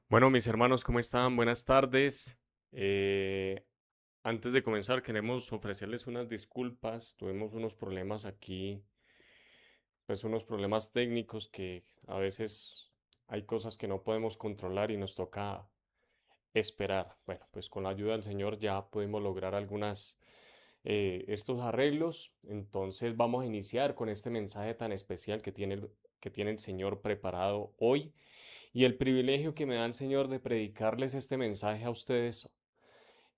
Bueno, mis hermanos, ¿cómo están? Buenas tardes. Eh, Antes de comenzar, queremos ofrecerles unas disculpas. Tuvimos unos problemas aquí, pues unos problemas técnicos que a veces hay cosas que no podemos controlar y nos toca esperar. Bueno, pues con la ayuda del Señor ya pudimos lograr estos arreglos. Entonces vamos a iniciar con este mensaje tan especial que tiene el Señor preparado hoy y el privilegio que me da el Señor de predicarles este mensaje a ustedes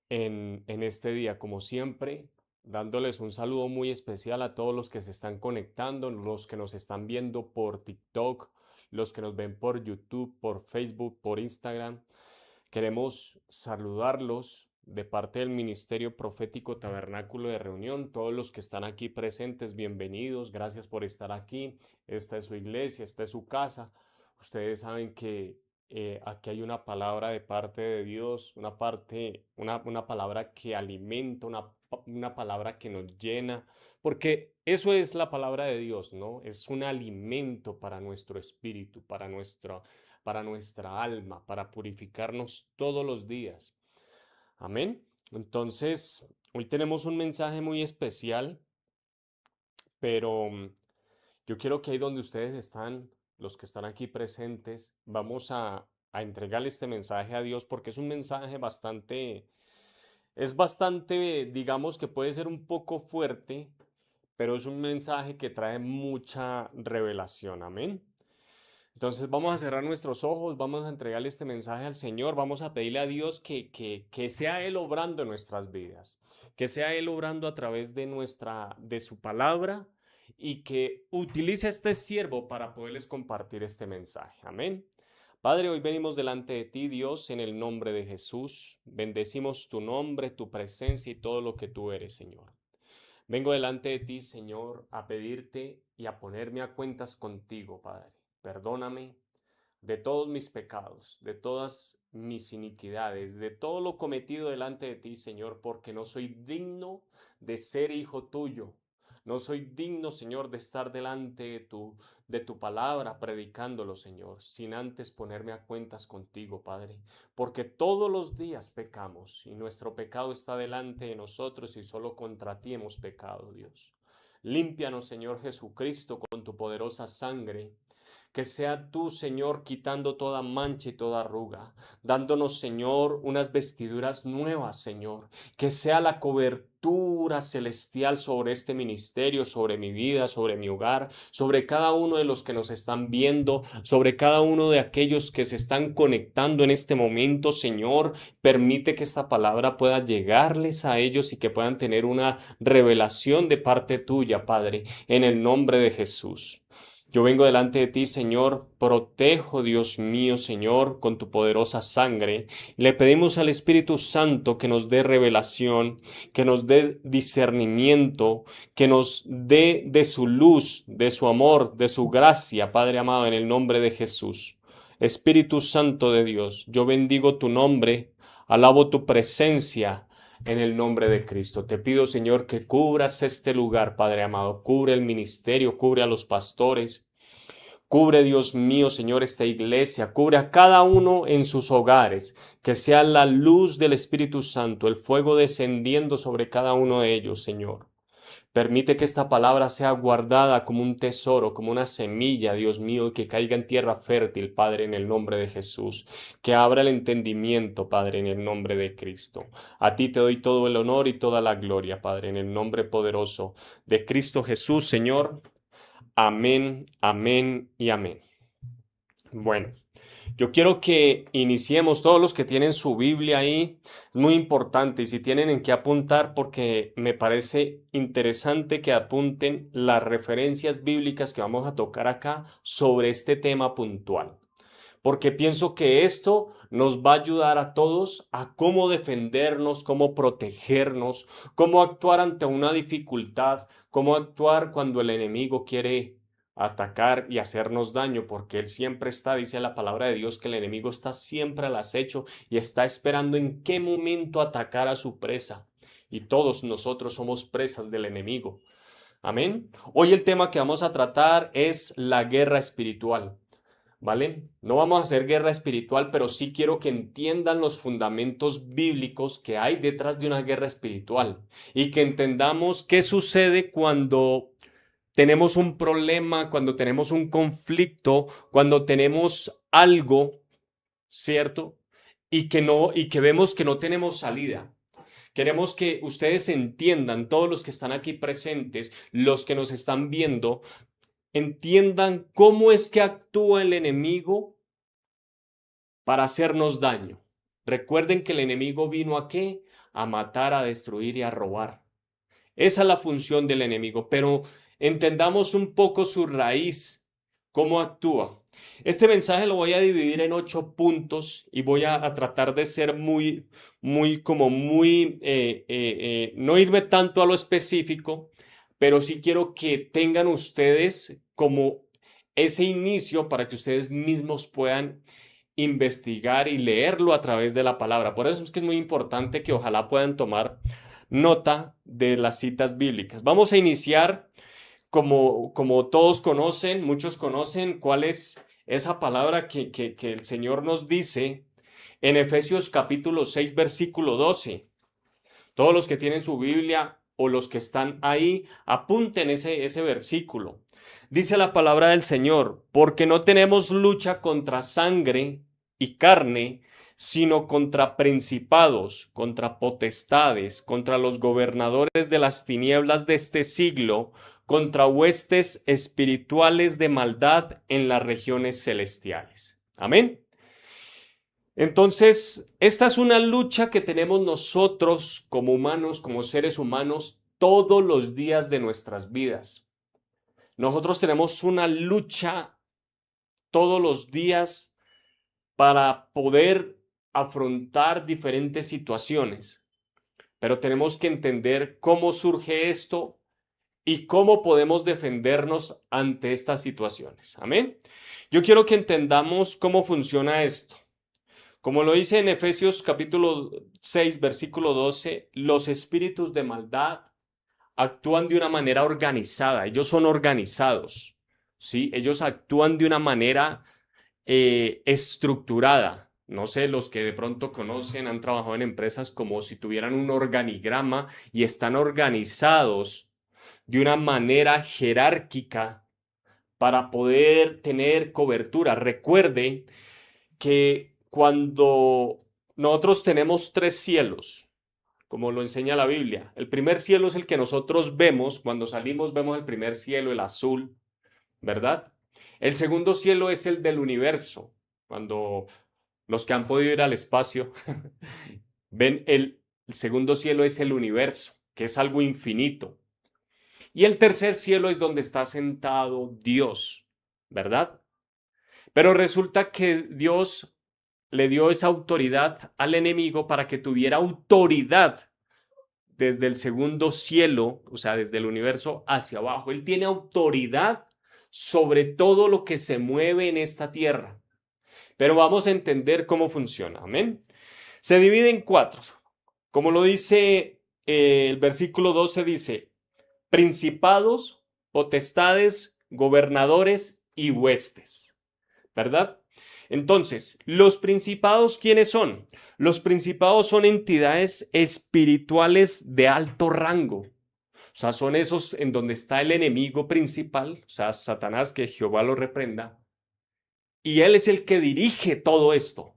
en este día, como siempre, dándoles un saludo muy especial a todos los que se están conectando, los que nos están viendo por TikTok, los que nos ven por YouTube, por Facebook, por Instagram. Queremos saludarlos de parte del Ministerio Profético Tabernáculo de Reunión. Todos los que están aquí presentes, bienvenidos. Gracias por estar aquí. Esta es su iglesia, esta es su casa. Ustedes saben que aquí hay una palabra de parte de Dios, una palabra que alimenta, una palabra que nos llena, porque eso es la palabra de Dios, ¿no? Es un alimento para nuestro espíritu, para nuestra alma, para purificarnos todos los días. Amén. Entonces, hoy tenemos un mensaje muy especial, pero yo quiero que ahí donde ustedes están, los que están aquí presentes, vamos a entregarle este mensaje a Dios porque es un mensaje bastante, digamos que puede ser un poco fuerte, pero es un mensaje que trae mucha revelación. Amén. Entonces vamos a cerrar nuestros ojos, vamos a entregarle este mensaje al Señor, vamos a pedirle a Dios que sea Él obrando en nuestras vidas, que sea Él obrando a través de su palabra y que utilice a este siervo para poderles compartir este mensaje. Amén. Padre, hoy venimos delante de ti, Dios, en el nombre de Jesús. Bendecimos tu nombre, tu presencia y todo lo que tú eres, Señor. Vengo delante de ti, Señor, a pedirte y a ponerme a cuentas contigo, Padre. Perdóname de todos mis pecados, de todas mis iniquidades, de todo lo cometido delante de ti, Señor, porque no soy digno de ser hijo tuyo. No soy digno, Señor, de estar delante de tu palabra predicándolo, Señor, sin antes ponerme a cuentas contigo, Padre, porque todos los días pecamos y nuestro pecado está delante de nosotros y solo contra ti hemos pecado, Dios. Límpianos, Señor Jesucristo, con tu poderosa sangre, que sea tú, Señor, quitando toda mancha y toda arruga, dándonos, Señor, unas vestiduras nuevas, Señor, que sea la cobertura celestial sobre este ministerio, sobre mi vida, sobre mi hogar, sobre cada uno de los que nos están viendo, sobre cada uno de aquellos que se están conectando en este momento, Señor. Permite que esta palabra pueda llegarles a ellos y que puedan tener una revelación de parte tuya, Padre, en el nombre de Jesús. Yo vengo delante de ti, Señor, protejo, Dios mío, Señor, con tu poderosa sangre. Le pedimos al Espíritu Santo que nos dé revelación, que nos dé discernimiento, que nos dé de su luz, de su amor, de su gracia, Padre amado, en el nombre de Jesús. Espíritu Santo de Dios, yo bendigo tu nombre, alabo tu presencia. En el nombre de Cristo, te pido, Señor, que cubras este lugar, Padre amado. Cubre el ministerio, cubre a los pastores. Cubre, Dios mío, Señor, esta iglesia. Cubre a cada uno en sus hogares. Que sea la luz del Espíritu Santo, el fuego descendiendo sobre cada uno de ellos, Señor. Permite que esta palabra sea guardada como un tesoro, como una semilla, Dios mío, y que caiga en tierra fértil, Padre, en el nombre de Jesús. Que abra el entendimiento, Padre, en el nombre de Cristo. A ti te doy todo el honor y toda la gloria, Padre, en el nombre poderoso de Cristo Jesús, Señor. Amén, amén y amén. Bueno, yo quiero que iniciemos todos los que tienen su Biblia ahí, muy importante, y si tienen en qué apuntar, porque me parece interesante que apunten las referencias bíblicas que vamos a tocar acá sobre este tema puntual, porque pienso que esto nos va a ayudar a todos a cómo defendernos, cómo protegernos, cómo actuar ante una dificultad, cómo actuar cuando el enemigo quiere atacar y hacernos daño, porque él siempre está, dice la palabra de Dios, que el enemigo está siempre al acecho y está esperando en qué momento atacar a su presa. Y todos nosotros somos presas del enemigo. Amén. Hoy el tema que vamos a tratar es la guerra espiritual. ¿vale? No vamos a hacer guerra espiritual, pero sí quiero que entiendan los fundamentos bíblicos que hay detrás de una guerra espiritual y que entendamos qué sucede cuando tenemos un problema, cuando tenemos un conflicto, cuando tenemos algo, ¿cierto? Y que vemos que no tenemos salida. Queremos que ustedes entiendan, todos los que están aquí presentes, los que nos están viendo, entiendan cómo es que actúa el enemigo para hacernos daño. Recuerden que el enemigo vino a ¿qué? A matar, a destruir y a robar. Esa es la función del enemigo, pero entendamos un poco su raíz, cómo actúa. Este mensaje lo voy a dividir en 8 puntos y voy a tratar de ser no irme tanto a lo específico, pero sí quiero que tengan ustedes como ese inicio para que ustedes mismos puedan investigar y leerlo a través de la palabra. Por eso es que es muy importante que ojalá puedan tomar nota de las citas bíblicas. Vamos a iniciar como todos conocen, muchos conocen cuál es esa palabra que el Señor nos dice en Efesios capítulo 6, versículo 12. Todos los que tienen su Biblia o los que están ahí, apunten ese versículo. Dice la palabra del Señor, porque no tenemos lucha contra sangre y carne, sino contra principados, contra potestades, contra los gobernadores de las tinieblas de este siglo, contra huestes espirituales de maldad en las regiones celestiales. Amén. Entonces, esta es una lucha que tenemos nosotros como humanos, como seres humanos, todos los días de nuestras vidas. Nosotros tenemos una lucha todos los días para poder afrontar diferentes situaciones, pero tenemos que entender cómo surge esto y cómo podemos defendernos ante estas situaciones. Amén. Yo quiero que entendamos cómo funciona esto. Como lo dice en Efesios capítulo 6, versículo 12, los espíritus de maldad actúan de una manera organizada. Ellos son organizados, ¿sí? Ellos actúan de una manera estructurada. No sé, los que de pronto conocen, han trabajado en empresas como si tuvieran un organigrama y están organizados de una manera jerárquica para poder tener cobertura. Recuerde que cuando nosotros tenemos 3 cielos, como lo enseña la Biblia, el primer cielo es el que nosotros vemos, cuando salimos vemos el primer cielo, el azul, ¿verdad? El segundo cielo es el del universo, cuando los que han podido ir al espacio ven el segundo cielo es el universo, que es algo infinito. Y el tercer cielo es donde está sentado Dios, ¿verdad? Pero resulta que Dios le dio esa autoridad al enemigo para que tuviera autoridad desde el segundo cielo, o sea, desde el universo hacia abajo. Él tiene autoridad sobre todo lo que se mueve en esta tierra. Pero vamos a entender cómo funciona. Amén. Se divide en 4. Como lo dice el versículo 12, dice, principados, potestades, gobernadores y huestes. ¿Verdad? Entonces, ¿los principados quiénes son? Los principados son entidades espirituales de alto rango. O sea, son esos en donde está el enemigo principal, o sea, Satanás, que Jehová lo reprenda. Y él es el que dirige todo esto.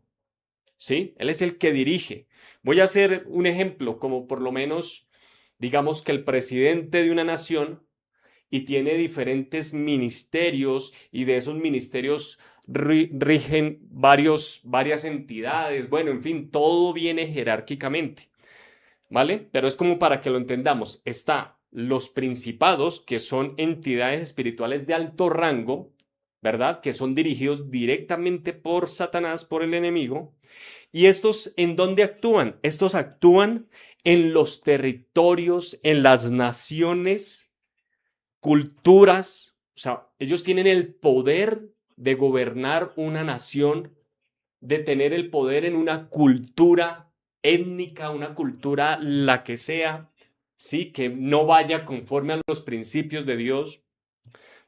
¿Sí? Él es el que dirige. Voy a hacer un ejemplo, como por lo menos, digamos que el presidente de una nación y tiene diferentes ministerios y de esos ministerios rigen varias entidades. Bueno, en fin, todo viene jerárquicamente, ¿vale? Pero es como para que lo entendamos. Está los principados, que son entidades espirituales de alto rango, ¿verdad? Que son dirigidos directamente por Satanás, por el enemigo. ¿Y estos en dónde actúan? Estos actúan en los territorios, en las naciones, culturas. O sea, ellos tienen el poder de gobernar una nación, de tener el poder en una cultura étnica, una cultura la que sea, ¿sí? Que no vaya conforme a los principios de Dios,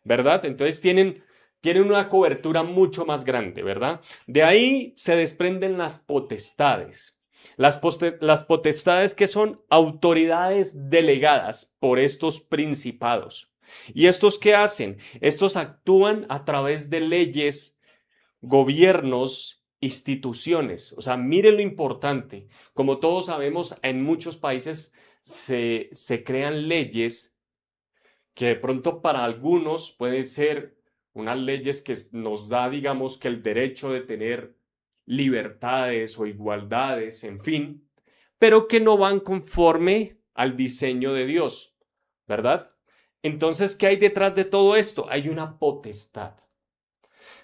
¿verdad? Entonces tienen tienen una cobertura mucho más grande, ¿verdad? De ahí se desprenden las potestades. Las potestades que son autoridades delegadas por estos principados. ¿Y estos qué hacen? Estos actúan a través de leyes, gobiernos, instituciones. O sea, miren lo importante. Como todos sabemos, en muchos países se crean leyes que de pronto para algunos pueden ser unas leyes que nos da, digamos, que el derecho de tener libertades o igualdades, en fin, pero que no van conforme al diseño de Dios, ¿verdad? Entonces, ¿qué hay detrás de todo esto? Hay una potestad.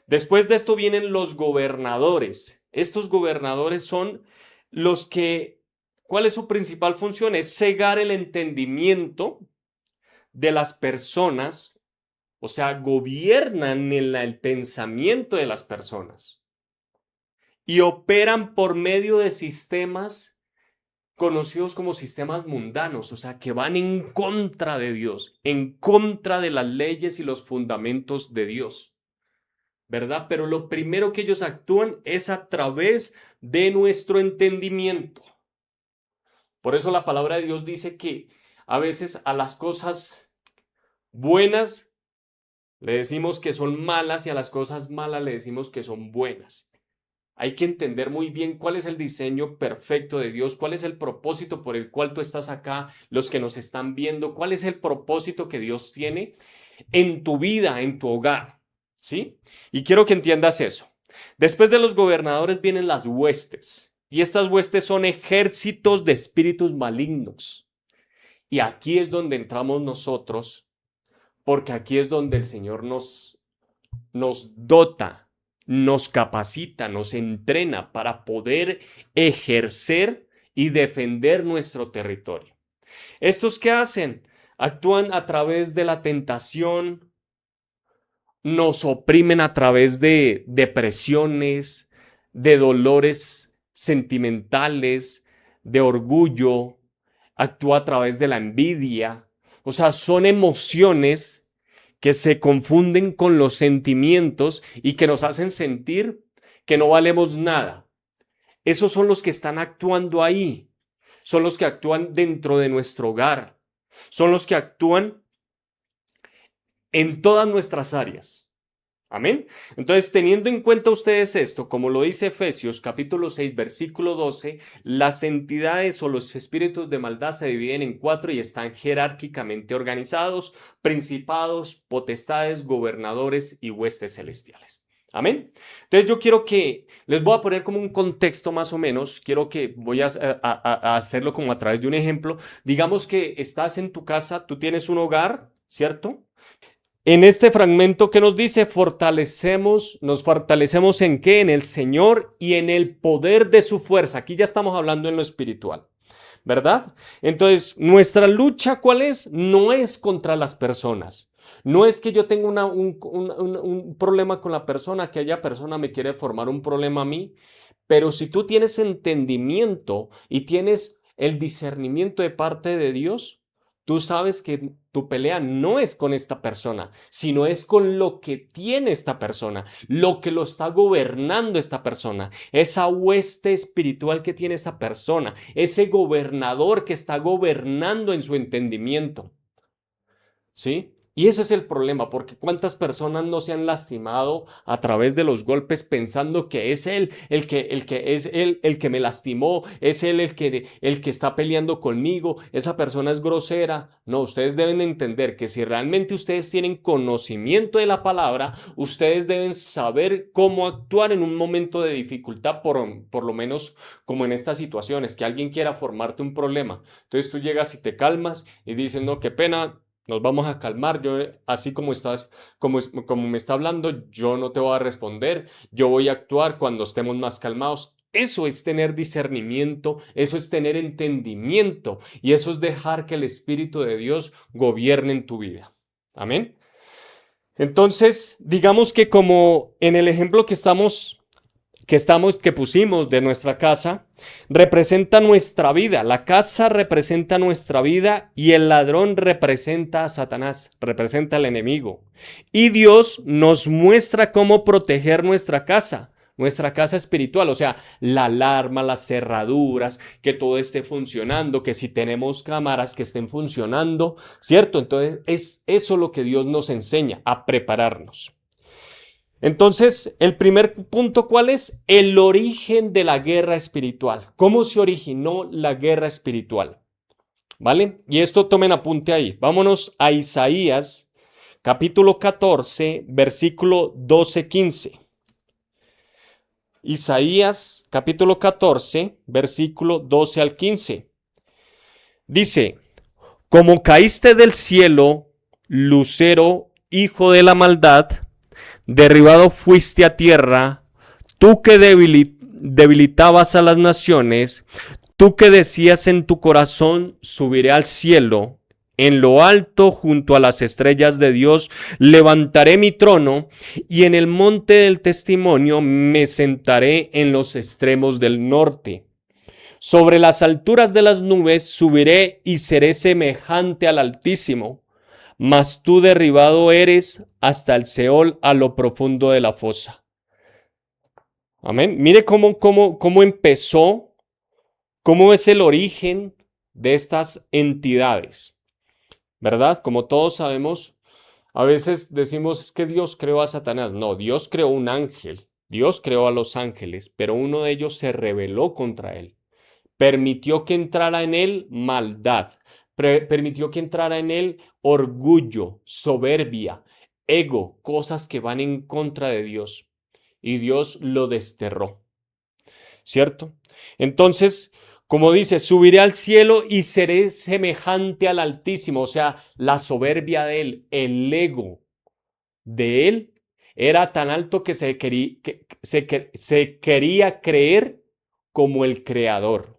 Después de esto vienen los gobernadores. Estos gobernadores son los que, ¿cuál es su principal función? Es cegar el entendimiento de las personas, o sea, gobiernan en el pensamiento de las personas y operan por medio de sistemas conocidos como sistemas mundanos, o sea, que van en contra de Dios, en contra de las leyes y los fundamentos de Dios, ¿verdad? Pero lo primero que ellos actúan es a través de nuestro entendimiento. Por eso la palabra de Dios dice que a veces a las cosas buenas le decimos que son malas y a las cosas malas le decimos que son buenas. Hay que entender muy bien cuál es el diseño perfecto de Dios, cuál es el propósito por el cual tú estás acá, los que nos están viendo, cuál es el propósito que Dios tiene en tu vida, en tu hogar, ¿sí? Y quiero que entiendas eso. Después de los gobernadores vienen las huestes, y estas huestes son ejércitos de espíritus malignos. Y aquí es donde entramos nosotros, porque aquí es donde el Señor nos dota, nos capacita, nos entrena para poder ejercer y defender nuestro territorio. ¿Estos qué hacen? Actúan a través de la tentación, nos oprimen a través de depresiones, de dolores sentimentales, de orgullo, actúa a través de la envidia. O sea, son emociones que se confunden con los sentimientos y que nos hacen sentir que no valemos nada. Esos son los que están actuando ahí. Son los que actúan dentro de nuestro hogar. Son los que actúan en todas nuestras áreas. Amén. Entonces, teniendo en cuenta ustedes esto, como lo dice Efesios capítulo 6, versículo 12, las entidades o los espíritus de maldad se dividen en 4 y están jerárquicamente organizados: principados, potestades, gobernadores y huestes celestiales. Amén. Entonces yo quiero que, les voy a poner como un contexto más o menos, voy a hacerlo como a través de un ejemplo. Digamos que estás en tu casa, tú tienes un hogar, ¿cierto? En este fragmento que nos dice, nos fortalecemos ¿en qué? En el Señor y en el poder de su fuerza. Aquí ya estamos hablando en lo espiritual, ¿verdad? Entonces, nuestra lucha, ¿cuál es? No es contra las personas. No es que yo tenga un problema con la persona, que aquella persona me quiere formar un problema a mí, pero si tú tienes entendimiento y tienes el discernimiento de parte de Dios, tú sabes que tu pelea no es con esta persona, sino es con lo que tiene esta persona, lo que lo está gobernando esta persona, esa hueste espiritual que tiene esa persona, ese gobernador que está gobernando en su entendimiento. ¿Sí? Y ese es el problema, porque cuántas personas no se han lastimado a través de los golpes pensando que es él el que me lastimó, es él el que está peleando conmigo, esa persona es grosera. No, ustedes deben entender que si realmente ustedes tienen conocimiento de la palabra, ustedes deben saber cómo actuar en un momento de dificultad, por lo menos como en estas situaciones, que alguien quiera formarte un problema. Entonces tú llegas y te calmas y dices, no, qué pena. Nos vamos a calmar, yo así como estás, como me está hablando, yo no te voy a responder, yo voy a actuar cuando estemos más calmados. Eso es tener discernimiento, eso es tener entendimiento y eso es dejar que el Espíritu de Dios gobierne en tu vida. Amén. Entonces, digamos que como en el ejemplo que estamos que pusimos de nuestra casa representa nuestra vida. La casa representa nuestra vida y el ladrón representa a Satanás, representa al enemigo. Y Dios nos muestra cómo proteger nuestra casa espiritual, o sea, la alarma, las cerraduras, que todo esté funcionando, que si tenemos cámaras que estén funcionando, ¿cierto? Entonces es eso lo que Dios nos enseña, a prepararnos. Entonces, el primer punto, ¿cuál es? El origen de la guerra espiritual. ¿Cómo se originó la guerra espiritual? ¿Vale? Y esto tomen apunte ahí. Vámonos a Isaías, capítulo 14, versículo 12-15. Isaías, capítulo 14, versículo 12 al 15. Dice, como caíste del cielo, lucero, hijo de la maldad, derribado fuiste a tierra, tú que debilitabas a las naciones, tú que decías en tu corazón, subiré al cielo, en lo alto junto a las estrellas de Dios, levantaré mi trono y en el monte del testimonio me sentaré en los extremos del norte. Sobre las alturas de las nubes subiré y seré semejante al Altísimo. Mas tú derribado eres hasta el Seol, a lo profundo de la fosa. Amén. Mire cómo empezó, cómo es el origen de estas entidades, ¿verdad? Como todos sabemos, a veces decimos es que Dios creó a Satanás. No, Dios creó un ángel, Dios creó a los ángeles, pero uno de ellos se rebeló contra él. Permitió que entrara en él maldad, permitió que entrara en él orgullo, soberbia, ego, cosas que van en contra de Dios. Y Dios lo desterró, ¿cierto? Entonces, como dice, subiré al cielo y seré semejante al Altísimo, o sea, la soberbia de él, el ego de él era tan alto que se quería creer como el creador.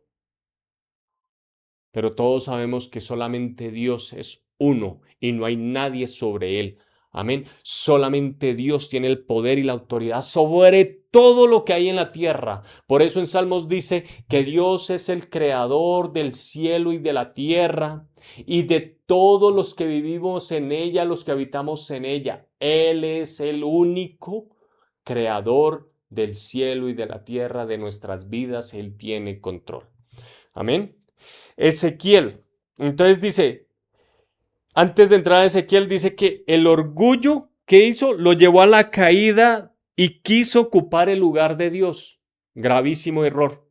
Pero todos sabemos que solamente Dios es uno y no hay nadie sobre él. Amén. Solamente Dios tiene el poder y la autoridad sobre todo lo que hay en la tierra. Por eso en Salmos dice que Dios es el creador del cielo y de la tierra y de todos los que vivimos en ella, los que habitamos en ella. Él es el único creador del cielo y de la tierra, de nuestras vidas. Él tiene control. Amén. Ezequiel. Entonces dice, antes de entrar a Ezequiel, dice que el orgullo que hizo lo llevó a la caída y quiso ocupar el lugar de Dios. Gravísimo error.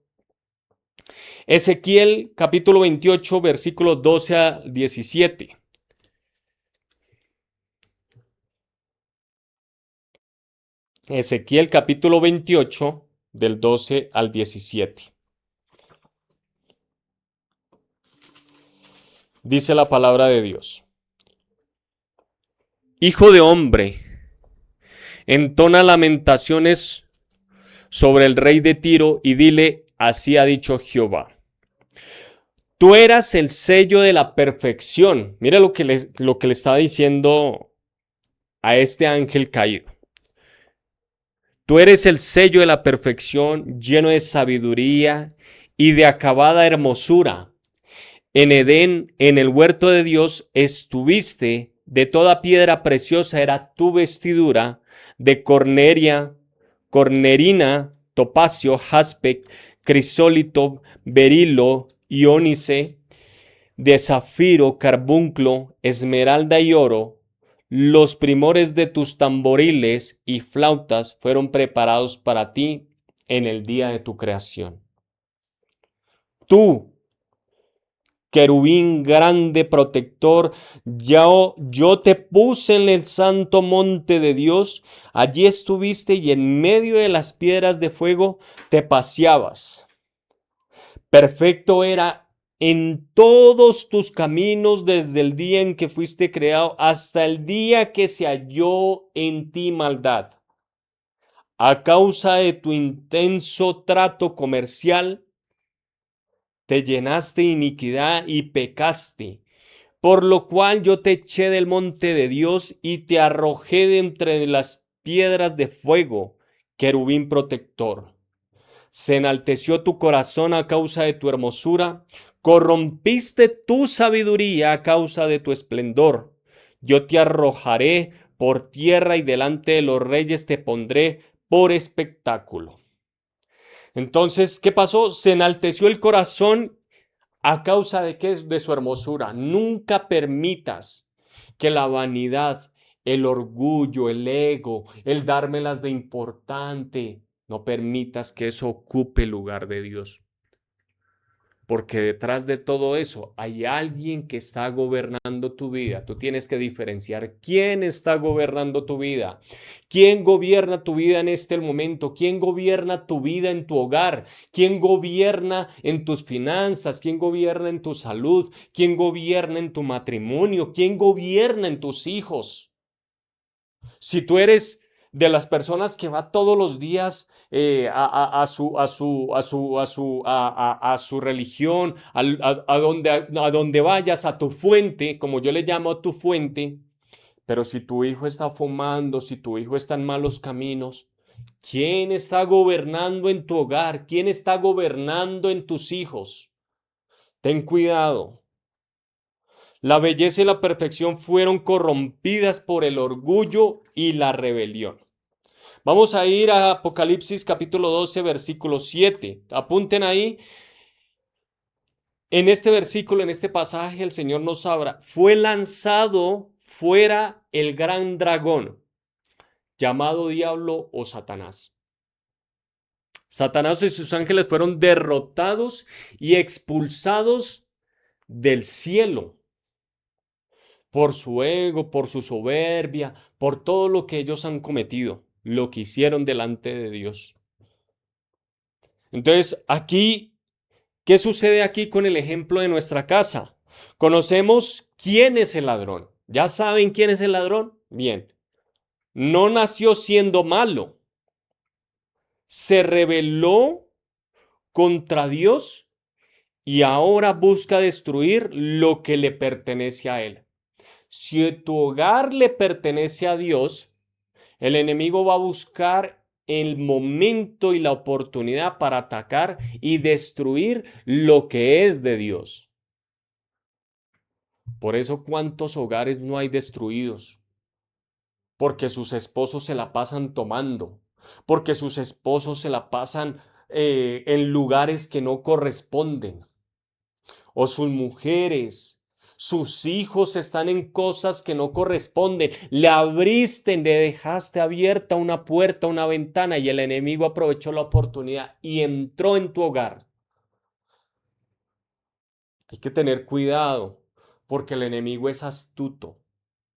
Ezequiel capítulo 28, versículos 12 a 17. Ezequiel capítulo 28, del 12 al 17. Dice la palabra de Dios. Hijo de hombre, entona lamentaciones sobre el rey de Tiro y dile, así ha dicho Jehová. Tú eras el sello de la perfección. Mira lo que le estaba diciendo a este ángel caído. Tú eres el sello de la perfección, lleno de sabiduría y de acabada hermosura. En Edén, en el huerto de Dios, estuviste, de toda piedra preciosa era tu vestidura, de cornerina, topacio, jaspe, crisólito, berilo, iónice, de zafiro, carbunclo, esmeralda y oro. Los primores de tus tamboriles y flautas fueron preparados para ti en el día de tu creación. Tú, querubín grande protector, yo te puse en el santo monte de Dios, allí estuviste y en medio de las piedras de fuego te paseabas. Perfecto era en todos tus caminos desde el día en que fuiste creado hasta el día que se halló en ti maldad. A causa de tu intenso trato comercial, te llenaste de iniquidad y pecaste, por lo cual yo te eché del monte de Dios y te arrojé de entre las piedras de fuego, querubín protector. Se enalteció tu corazón a causa de tu hermosura, corrompiste tu sabiduría a causa de tu esplendor. Yo te arrojaré por tierra y delante de los reyes te pondré por espectáculo. Entonces, ¿qué pasó? Se enalteció el corazón a causa de qué? De su hermosura. Nunca permitas que la vanidad, el orgullo, el ego, el dármelas de importante, no permitas que eso ocupe el lugar de Dios. Porque detrás de todo eso hay alguien que está gobernando tu vida. Tú tienes que diferenciar quién está gobernando tu vida. ¿Quién gobierna tu vida en este momento? ¿Quién gobierna tu vida en tu hogar? ¿Quién gobierna en tus finanzas? ¿Quién gobierna en tu salud? ¿Quién gobierna en tu matrimonio? ¿Quién gobierna en tus hijos? Si tú eres de las personas que va todos los días a su religión, a donde vayas, a tu fuente, como yo le llamo a tu fuente, pero si tu hijo está fumando, si tu hijo está en malos caminos, ¿quién está gobernando en tu hogar? ¿Quién está gobernando en tus hijos? Ten cuidado. La belleza y la perfección fueron corrompidas por el orgullo y la rebelión. Vamos a ir a Apocalipsis capítulo 12, versículo 7. Apunten ahí. En este versículo, en este pasaje, el Señor nos habla. Fue lanzado fuera el gran dragón, llamado Diablo o Satanás. Satanás y sus ángeles fueron derrotados y expulsados del cielo por su ego, por su soberbia, por todo lo que ellos han cometido, lo que hicieron delante de Dios. Entonces, aquí, ¿qué sucede aquí con el ejemplo de nuestra casa? Conocemos quién es el ladrón. ¿Ya saben quién es el ladrón? Bien. No nació siendo malo. Se rebeló contra Dios y ahora busca destruir lo que le pertenece a él. Si tu hogar le pertenece a Dios, el enemigo va a buscar el momento y la oportunidad para atacar y destruir lo que es de Dios. Por eso, ¿cuántos hogares no hay destruidos? Porque sus esposos se la pasan tomando, porque sus esposos se la pasan en lugares que no corresponden, o sus mujeres, sus hijos están en cosas que no corresponden. Le abriste, le dejaste abierta una puerta, una ventana y el enemigo aprovechó la oportunidad y entró en tu hogar. Hay que tener cuidado porque el enemigo es astuto.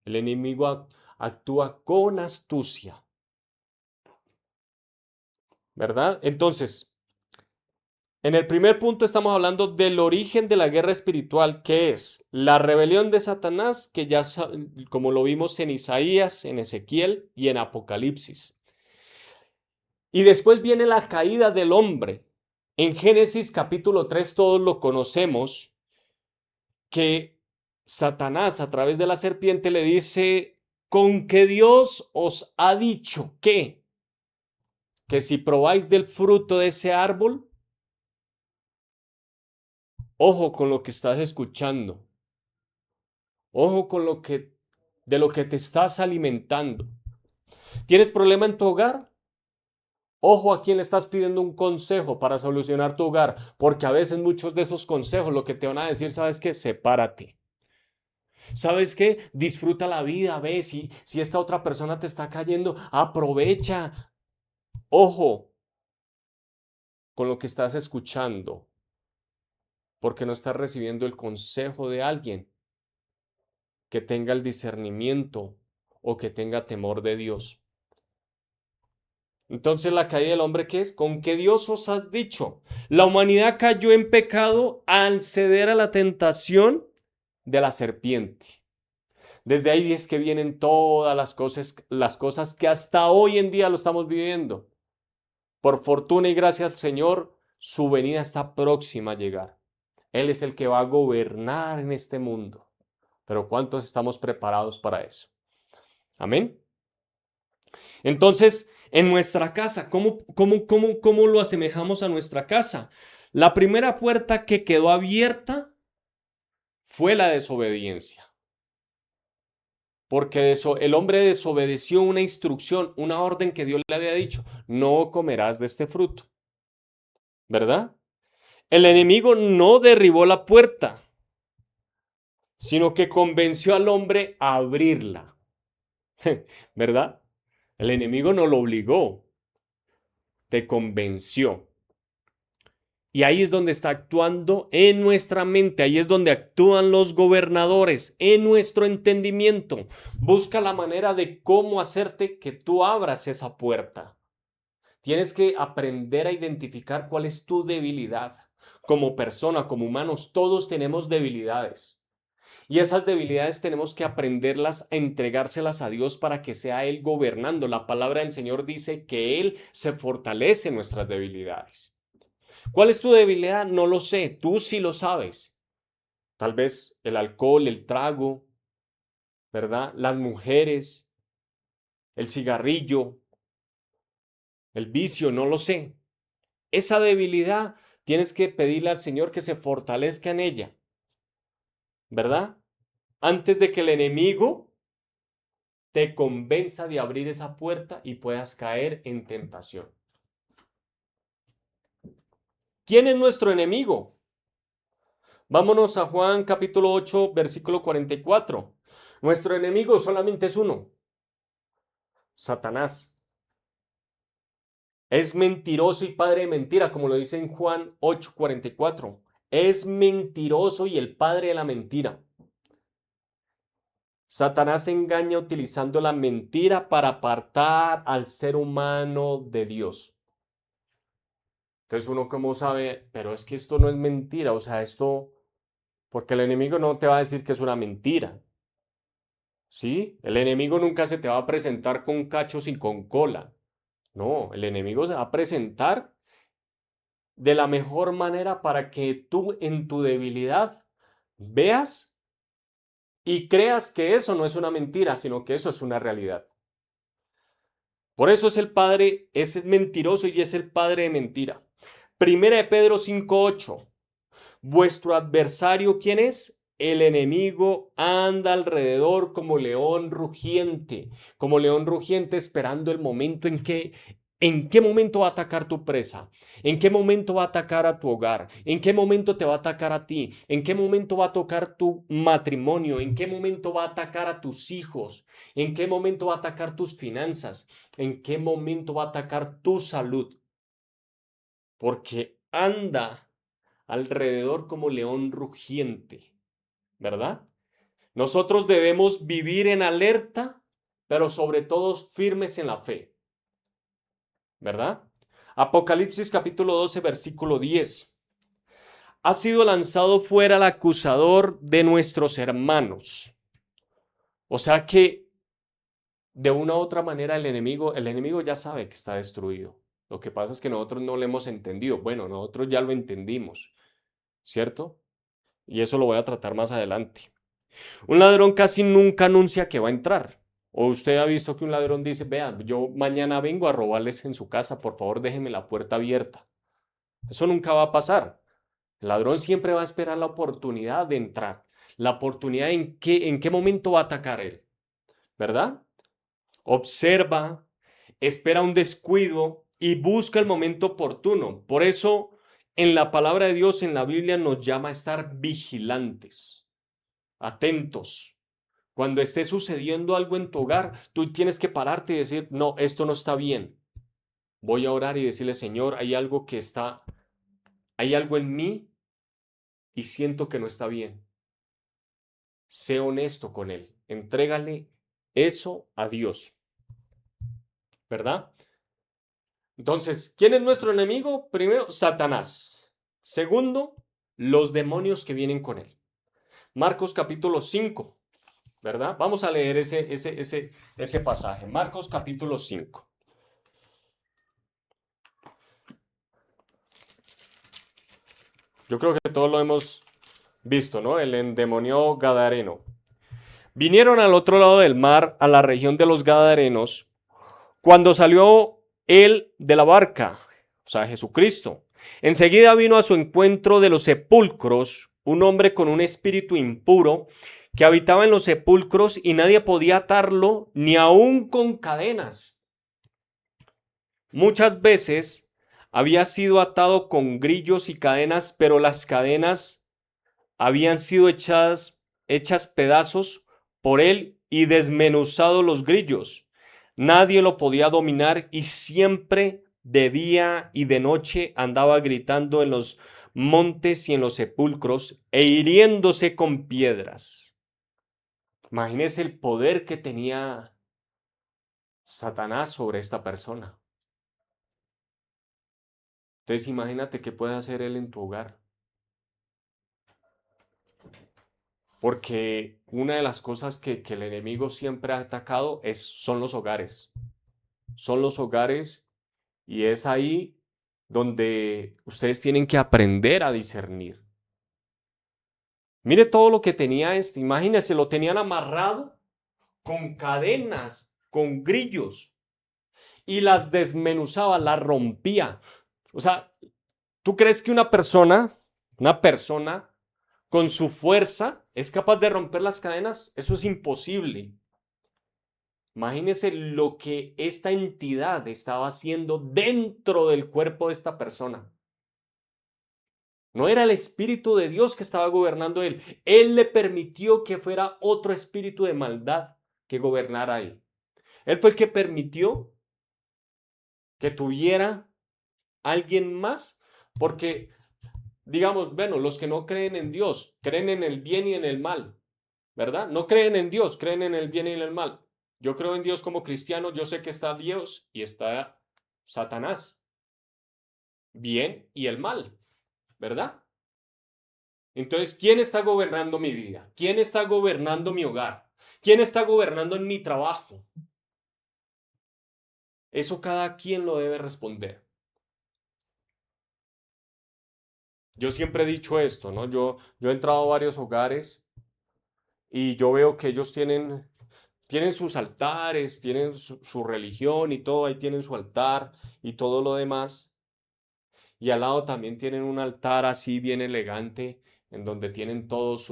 El enemigo actúa con astucia, ¿verdad? Entonces, en el primer punto estamos hablando del origen de la guerra espiritual, que es la rebelión de Satanás, que ya como lo vimos en Isaías, en Ezequiel y en Apocalipsis. Y después viene la caída del hombre. En Génesis capítulo 3 todos lo conocemos, que Satanás a través de la serpiente le dice, con que Dios os ha dicho que si probáis del fruto de ese árbol, ojo con lo que estás escuchando. Ojo con de lo que te estás alimentando. ¿Tienes problema en tu hogar? Ojo a quién le estás pidiendo un consejo para solucionar tu hogar, porque a veces muchos de esos consejos lo que te van a decir, ¿sabes qué? Sepárate. ¿Sabes qué? Disfruta la vida, ve, si esta otra persona te está cayendo, aprovecha. Ojo con lo que estás escuchando, porque no estás recibiendo el consejo de alguien que tenga el discernimiento o que tenga temor de Dios. Entonces la caída del hombre, ¿qué es? ¿Con qué Dios os has dicho? La humanidad cayó en pecado al ceder a la tentación de la serpiente. Desde ahí es que vienen todas las cosas que hasta hoy en día lo estamos viviendo. Por fortuna y gracias al Señor, su venida está próxima a llegar. Él es el que va a gobernar en este mundo. Pero ¿cuántos estamos preparados para eso? Amén. Entonces, en nuestra casa, ¿cómo lo asemejamos a nuestra casa? La primera puerta que quedó abierta fue la desobediencia. Porque el hombre desobedeció una instrucción, una orden que Dios le había dicho, no comerás de este fruto, ¿verdad? El enemigo no derribó la puerta, sino que convenció al hombre a abrirla, ¿verdad? El enemigo no lo obligó, te convenció. Y ahí es donde está actuando en nuestra mente, ahí es donde actúan los gobernadores, en nuestro entendimiento. Busca la manera de cómo hacerte que tú abras esa puerta. Tienes que aprender a identificar cuál es tu debilidad. Como persona, como humanos, todos tenemos debilidades. Y esas debilidades tenemos que aprenderlas a entregárselas a Dios para que sea Él gobernando. La palabra del Señor dice que Él se fortalece en nuestras debilidades. ¿Cuál es tu debilidad? No lo sé, tú sí lo sabes. Tal vez el alcohol, el trago, ¿verdad? Las mujeres, el cigarrillo, el vicio, no lo sé. Esa debilidad tienes que pedirle al Señor que se fortalezca en ella, ¿verdad? Antes de que el enemigo te convenza de abrir esa puerta y puedas caer en tentación. ¿Quién es nuestro enemigo? Vámonos a Juan capítulo 8, versículo 44. Nuestro enemigo solamente es uno, Satanás. Es mentiroso y padre de mentira, como lo dice en Juan 8:44. Es mentiroso y el padre de la mentira. Satanás engaña utilizando la mentira para apartar al ser humano de Dios. Entonces uno como sabe, pero es que esto no es mentira, o sea, esto, porque el enemigo no te va a decir que es una mentira, ¿sí? El enemigo nunca se te va a presentar con cachos y con cola. No, el enemigo se va a presentar de la mejor manera para que tú en tu debilidad veas y creas que eso no es una mentira, sino que eso es una realidad. Por eso es el padre, es mentiroso y es el padre de mentira. Primera de Pedro 5:8. Vuestro adversario, ¿quién es? El enemigo anda alrededor como león rugiente esperando el momento ¿en qué momento va a atacar tu presa? ¿En qué momento va a atacar a tu hogar? ¿En qué momento te va a atacar a ti? ¿En qué momento va a tocar tu matrimonio? ¿En qué momento va a atacar a tus hijos? ¿En qué momento va a atacar tus finanzas? ¿En qué momento va a atacar tu salud? Porque anda alrededor como león rugiente, ¿verdad? Nosotros debemos vivir en alerta, pero sobre todo firmes en la fe, ¿verdad? Apocalipsis capítulo 12, versículo 10. Ha sido lanzado fuera el acusador de nuestros hermanos. O sea que de una u otra manera el enemigo ya sabe que está destruido. Lo que pasa es que nosotros no lo hemos entendido. Bueno, nosotros ya lo entendimos, ¿cierto? Y eso lo voy a tratar más adelante. Un ladrón casi nunca anuncia que va a entrar. O usted ha visto que un ladrón dice, vea, yo mañana vengo a robarles en su casa, por favor déjeme la puerta abierta. Eso nunca va a pasar. El ladrón siempre va a esperar la oportunidad de entrar. La oportunidad en qué momento va a atacar él. ¿Verdad? Observa, espera un descuido y busca el momento oportuno. Por eso, en la palabra de Dios, en la Biblia, nos llama a estar vigilantes, atentos. Cuando esté sucediendo algo en tu hogar, tú tienes que pararte y decir, no, esto no está bien. Voy a orar y decirle, Señor, hay algo en mí y siento que no está bien. Sé honesto con él. Entrégale eso a Dios. ¿Verdad? Entonces, ¿quién es nuestro enemigo? Primero, Satanás. Segundo, los demonios que vienen con él. Marcos capítulo 5, ¿verdad? Vamos a leer ese pasaje. Marcos capítulo 5. Yo creo que todos lo hemos visto, ¿no? El endemoniado gadareno. Vinieron al otro lado del mar, a la región de los Gadarenos, Cuando salió él de la barca, o sea, Jesucristo, enseguida vino a su encuentro de los sepulcros un hombre con un espíritu impuro que habitaba en los sepulcros y nadie podía atarlo ni aun con cadenas. Muchas veces había sido atado con grillos y cadenas, pero las cadenas habían sido hechas pedazos por él y desmenuzado los grillos. Nadie lo podía dominar y siempre de día y de noche andaba gritando en los montes y en los sepulcros e hiriéndose con piedras. Imagínese el poder que tenía Satanás sobre esta persona. Entonces imagínate qué puede hacer él en tu hogar. Porque una de las cosas que el enemigo siempre ha atacado son los hogares. Son los hogares y es ahí donde ustedes tienen que aprender a discernir. Mire todo lo que tenía este. Imagínense, lo tenían amarrado con cadenas, con grillos y las desmenuzaba, las rompía. O sea, ¿tú crees que una persona con su fuerza es capaz de romper las cadenas? Eso es imposible. Imagínese lo que esta entidad estaba haciendo dentro del cuerpo de esta persona. No era el Espíritu de Dios que estaba gobernando él. Él le permitió que fuera otro espíritu de maldad que gobernara ahí. Él fue el que permitió que tuviera alguien más, porque, digamos, bueno, los que no creen en Dios, creen en el bien y en el mal, ¿verdad? No creen en Dios, creen en el bien y en el mal. Yo creo en Dios como cristiano, yo sé que está Dios y está Satanás, bien y el mal, ¿verdad? Entonces, ¿quién está gobernando mi vida? ¿Quién está gobernando mi hogar? ¿Quién está gobernando en mi trabajo? Eso cada quien lo debe responder. Yo siempre he dicho esto, ¿no? Yo he entrado a varios hogares y yo veo que ellos tienen sus altares, tienen su religión y todo, ahí tienen su altar y todo lo demás. Y al lado también tienen un altar así bien elegante, en donde tienen todos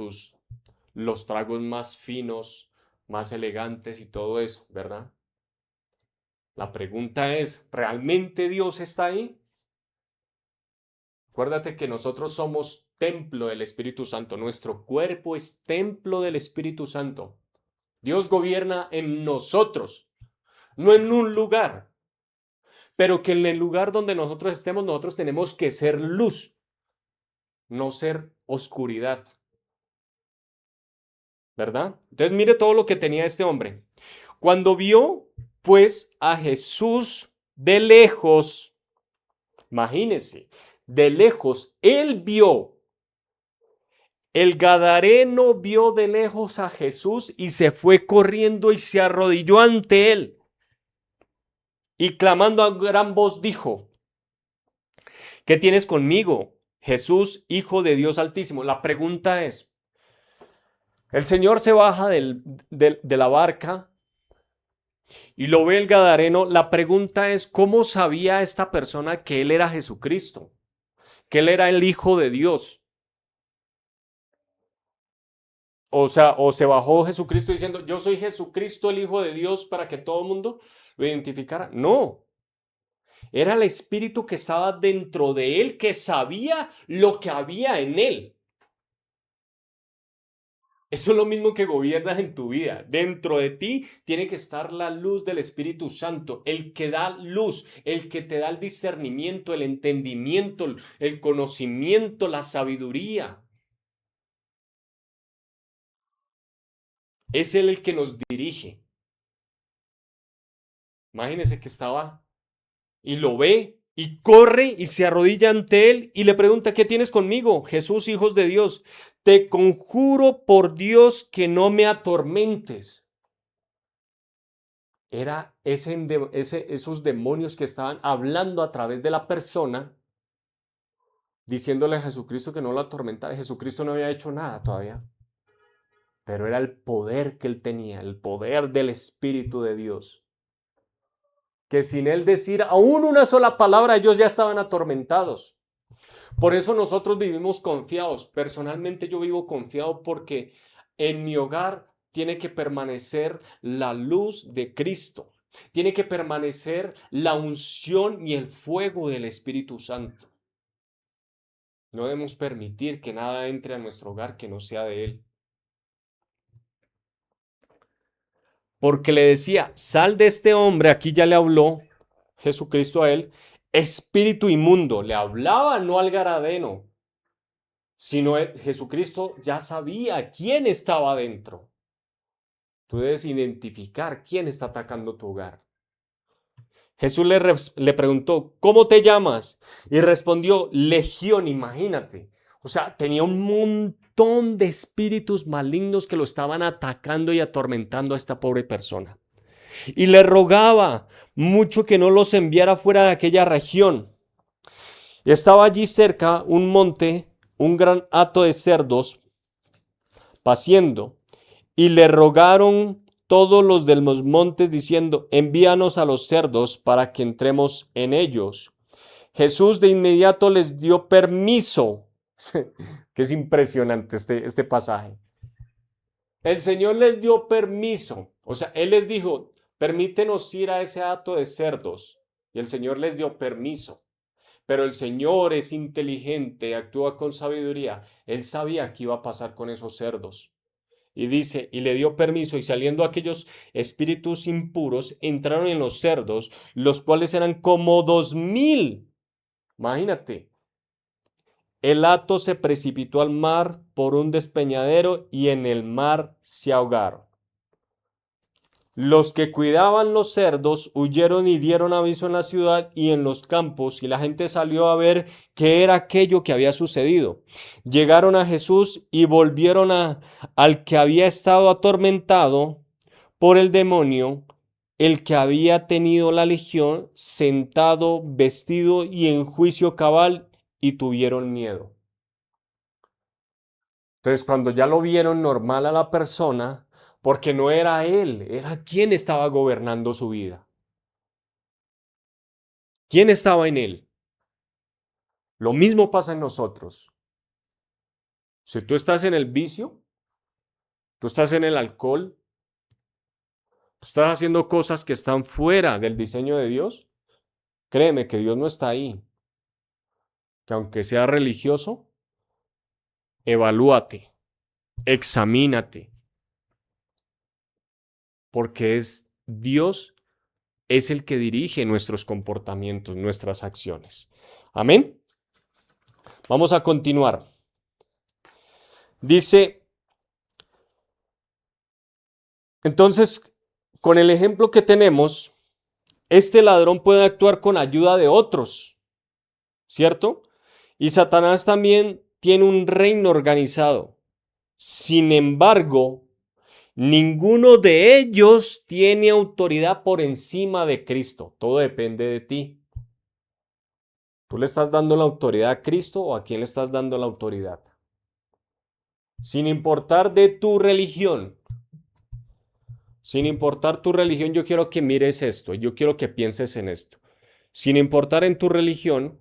los tragos más finos, más elegantes y todo eso, ¿verdad? La pregunta es, ¿realmente Dios está ahí? Acuérdate que nosotros somos templo del Espíritu Santo, nuestro cuerpo es templo del Espíritu Santo. Dios gobierna en nosotros, no en un lugar, pero que en el lugar donde nosotros estemos, nosotros tenemos que ser luz, no ser oscuridad, ¿verdad? Entonces mire todo lo que tenía este hombre. Cuando vio, pues, a Jesús de lejos, imagínese, de lejos, él vio. El gadareno vio de lejos a Jesús y se fue corriendo y se arrodilló ante él. Y clamando a gran voz dijo, ¿qué tienes conmigo, Jesús, Hijo de Dios Altísimo? La pregunta es, el Señor se baja de la barca y lo ve el gadareno. La pregunta es, ¿cómo sabía esta persona que él era Jesucristo? Que él era el Hijo de Dios. O sea, o se bajó Jesucristo diciendo, yo soy Jesucristo, el Hijo de Dios, para que todo el mundo lo identificara. No, era el Espíritu que estaba dentro de él, que sabía lo que había en él. Eso es lo mismo que gobiernas en tu vida. Dentro de ti tiene que estar la luz del Espíritu Santo, el que da luz, el que te da el discernimiento, el entendimiento, el conocimiento, la sabiduría. Es él el que nos dirige. Imagínese que estaba y lo ve y corre y se arrodilla ante él y le pregunta, ¿qué tienes conmigo, Jesús, hijos de Dios? Te conjuro por Dios que no me atormentes. Era esos demonios que estaban hablando a través de la persona, diciéndole a Jesucristo que no lo atormentara. Jesucristo no había hecho nada todavía, pero era el poder que él tenía, el poder del Espíritu de Dios. que sin él decir aún una sola palabra, ellos ya estaban atormentados. Por eso nosotros vivimos confiados. Personalmente yo vivo confiado porque en mi hogar tiene que permanecer la luz de Cristo. Tiene que permanecer la unción y el fuego del Espíritu Santo. No debemos permitir que nada entre a nuestro hogar que no sea de Él. Porque le decía, sal de este hombre, aquí ya le habló Jesucristo a él, espíritu inmundo. Le hablaba no al Garadeno, sino Jesucristo ya sabía quién estaba dentro. Tú debes identificar quién está atacando tu hogar. Jesús le preguntó, ¿cómo te llamas? Y respondió, Legión, imagínate. O sea, tenía un montón de espíritus malignos que lo estaban atacando y atormentando a esta pobre persona. Y le rogaba mucho que no los enviara fuera de aquella región. Y estaba allí cerca un monte, un gran hato de cerdos paciendo, y le rogaron todos los de los montes diciendo, envíanos a los cerdos para que entremos en ellos. Jesús de inmediato les dio permiso, que es impresionante este pasaje. El Señor les dio permiso, o sea, Él les dijo, permítenos ir a ese hato de cerdos, y el Señor les dio permiso. Pero el Señor es inteligente, actúa con sabiduría. Él sabía qué iba a pasar con esos cerdos. Y dice, y le dio permiso, y saliendo aquellos espíritus impuros, entraron en los cerdos, los cuales eran como 2000. Imagínate. El hato se precipitó al mar por un despeñadero y en el mar se ahogaron. Los que cuidaban los cerdos huyeron y dieron aviso en la ciudad y en los campos, y la gente salió a ver qué era aquello que había sucedido. Llegaron a Jesús y volvieron al que había estado atormentado por el demonio, el que había tenido la legión, sentado, vestido y en juicio cabal, y tuvieron miedo. Entonces, cuando ya lo vieron normal a la persona, porque no era él, era quien estaba gobernando su vida. ¿Quién estaba en él? Lo mismo pasa en nosotros. Si tú estás en el vicio, tú estás en el alcohol, tú estás haciendo cosas que están fuera del diseño de Dios, créeme que Dios no está ahí. Que aunque sea religioso, evalúate, examínate, porque es Dios es el que dirige nuestros comportamientos, nuestras acciones. Amén. Vamos a continuar. Dice, entonces, con el ejemplo que tenemos, este ladrón puede actuar con ayuda de otros, ¿cierto? Y Satanás también tiene un reino organizado. Sin embargo, ninguno de ellos tiene autoridad por encima de Cristo. Todo depende de ti. ¿Tú le estás dando la autoridad a Cristo o a quién le estás dando la autoridad? Sin importar de tu religión. Sin importar tu religión, yo quiero que mires esto, yo quiero que pienses en esto. Sin importar en tu religión,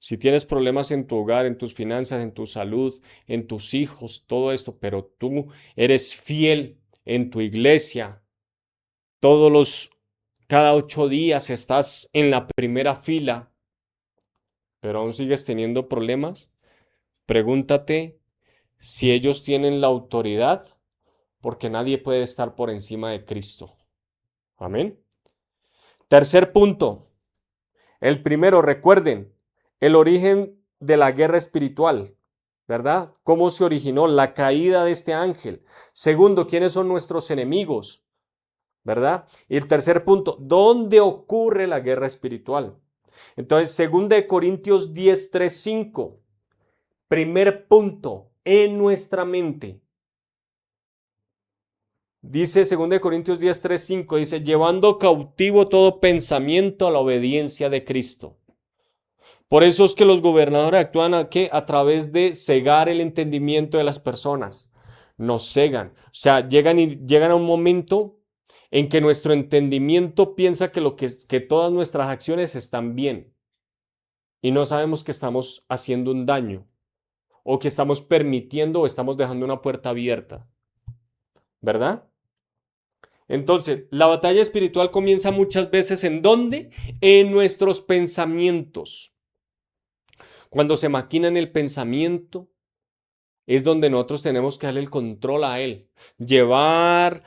si tienes problemas en tu hogar, en tus finanzas, en tu salud, en tus hijos, todo esto, pero tú eres fiel en tu iglesia, cada 8 días estás en la primera fila, pero aún sigues teniendo problemas, pregúntate si ellos tienen la autoridad, porque nadie puede estar por encima de Cristo. Amén. Tercer punto. El primero, recuerden, el origen de la guerra espiritual, ¿verdad? ¿Cómo se originó la caída de este ángel? Segundo, ¿quiénes son nuestros enemigos? ¿Verdad? Y el tercer punto, ¿dónde ocurre la guerra espiritual? Entonces, 2 Corintios 10, 3, 5. Primer punto, en nuestra mente. Dice 2 Corintios 10, 3, 5, dice, llevando cautivo todo pensamiento a la obediencia de Cristo. Por eso es que los gobernadores actúan a través de cegar el entendimiento de las personas. Nos cegan. O sea, llegan a un momento en que nuestro entendimiento piensa que todas nuestras acciones están bien y no sabemos que estamos haciendo un daño o que estamos permitiendo o estamos dejando una puerta abierta, ¿verdad? Entonces, la batalla espiritual comienza muchas veces ¿en dónde? En nuestros pensamientos. Cuando se maquina en el pensamiento, es donde nosotros tenemos que darle el control a él. Llevar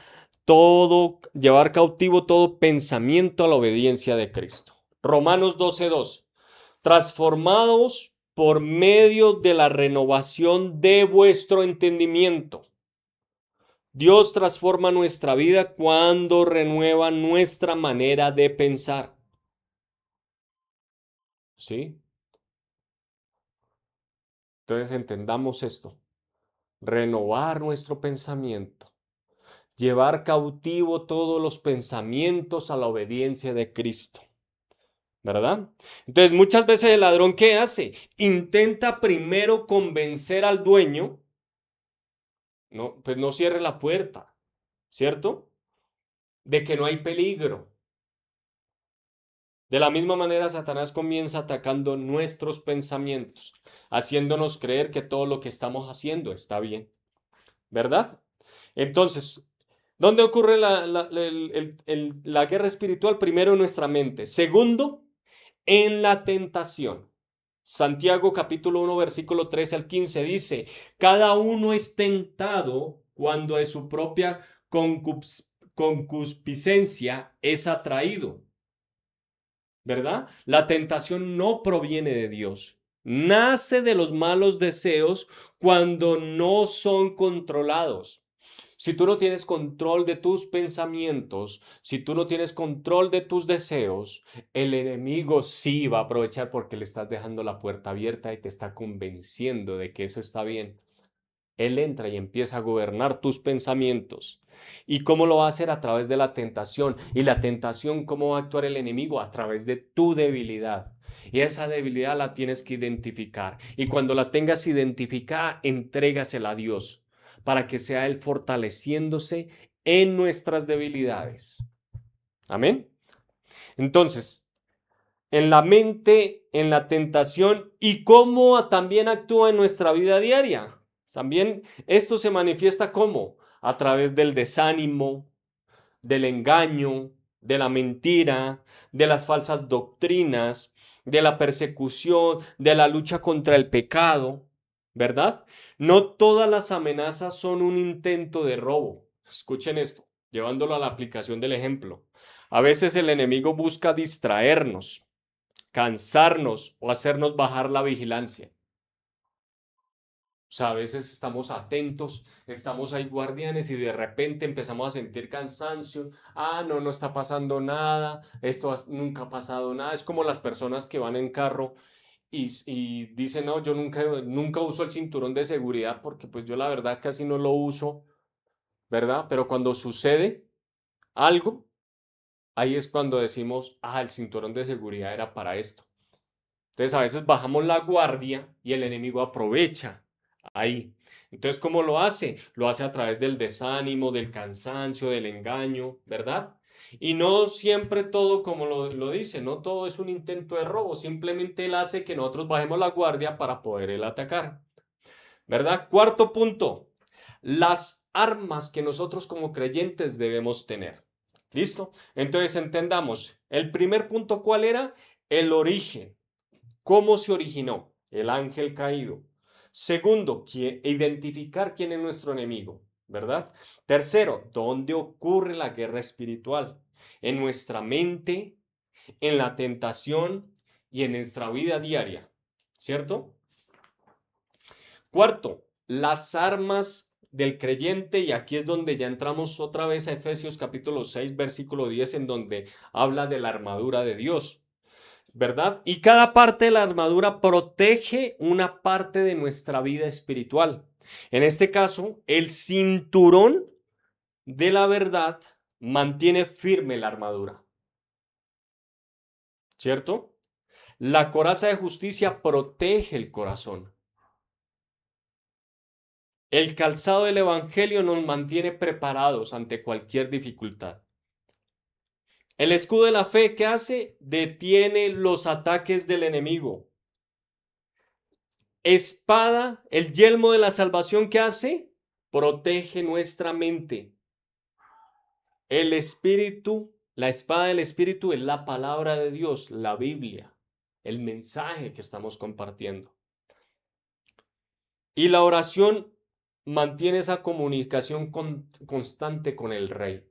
cautivo todo pensamiento a la obediencia de Cristo. Romanos 12:2. Transformados por medio de la renovación de vuestro entendimiento. Dios transforma nuestra vida cuando renueva nuestra manera de pensar. ¿Sí? Entonces entendamos esto. Renovar nuestro pensamiento. Llevar cautivo todos los pensamientos a la obediencia de Cristo. ¿Verdad? Entonces muchas veces el ladrón, ¿qué hace? Intenta primero convencer al dueño. No, pues no cierre la puerta, ¿cierto? De que no hay peligro. De la misma manera, Satanás comienza atacando nuestros pensamientos, haciéndonos creer que todo lo que estamos haciendo está bien, ¿verdad? Entonces, ¿dónde ocurre la guerra espiritual? Primero en nuestra mente. Segundo, en la tentación. Santiago capítulo 1 versículo 13 al 15 dice, cada uno es tentado cuando de su propia concupiscencia es atraído. ¿Verdad? La tentación no proviene de Dios. Nace de los malos deseos cuando no son controlados. Si tú no tienes control de tus pensamientos, si tú no tienes control de tus deseos, el enemigo sí va a aprovechar porque le estás dejando la puerta abierta y te está convenciendo de que eso está bien. Él entra y empieza a gobernar tus pensamientos. ¿Y cómo lo va a hacer? A través de la tentación. ¿Y la tentación cómo va a actuar el enemigo? A través de tu debilidad. Y esa debilidad la tienes que identificar. Y cuando la tengas identificada, entrégasela a Dios para que sea Él fortaleciéndose en nuestras debilidades. Amén. Entonces, en la mente, en la tentación y cómo también actúa en nuestra vida diaria. También esto se manifiesta como a través del desánimo, del engaño, de la mentira, de las falsas doctrinas, de la persecución, de la lucha contra el pecado, ¿verdad? No todas las amenazas son un intento de robo. Escuchen esto, llevándolo a la aplicación del ejemplo. A veces el enemigo busca distraernos, cansarnos o hacernos bajar la vigilancia. O sea, a veces estamos atentos, estamos ahí guardianes y de repente empezamos a sentir cansancio. Ah, no, no está pasando nada, nunca ha pasado nada. Es como las personas que van en carro y dicen, no, yo nunca uso el cinturón de seguridad porque pues yo la verdad casi no lo uso, ¿verdad? Pero cuando sucede algo, ahí es cuando decimos, ah, el cinturón de seguridad era para esto. Entonces a veces bajamos la guardia y el enemigo aprovecha ahí. Entonces, ¿cómo lo hace? Lo hace a través del desánimo, del cansancio, del engaño, ¿verdad? Y no siempre todo como lo dice, no todo es un intento de robo, simplemente él hace que nosotros bajemos la guardia para poder él atacar, ¿verdad? Cuarto punto, las armas que nosotros como creyentes debemos tener. ¿Listo? Entonces entendamos, el primer punto, ¿cuál era? El origen. ¿Cómo se originó el ángel caído? Segundo, identificar quién es nuestro enemigo, ¿verdad? Tercero, ¿dónde ocurre la guerra espiritual? En nuestra mente, en la tentación y en nuestra vida diaria, ¿cierto? Cuarto, las armas del creyente, y aquí es donde ya entramos otra vez a Efesios capítulo 6, versículo 10, en donde habla de la armadura de Dios. ¿Verdad? Y cada parte de la armadura protege una parte de nuestra vida espiritual. En este caso, el cinturón de la verdad mantiene firme la armadura, ¿cierto? La coraza de justicia protege el corazón. El calzado del evangelio nos mantiene preparados ante cualquier dificultad. El escudo de la fe, ¿qué hace? Detiene los ataques del enemigo. Espada, el yelmo de la salvación, ¿qué hace? Protege nuestra mente. El espíritu, la espada del espíritu es la palabra de Dios, la Biblia, el mensaje que estamos compartiendo. Y la oración mantiene esa comunicación constante con el Rey.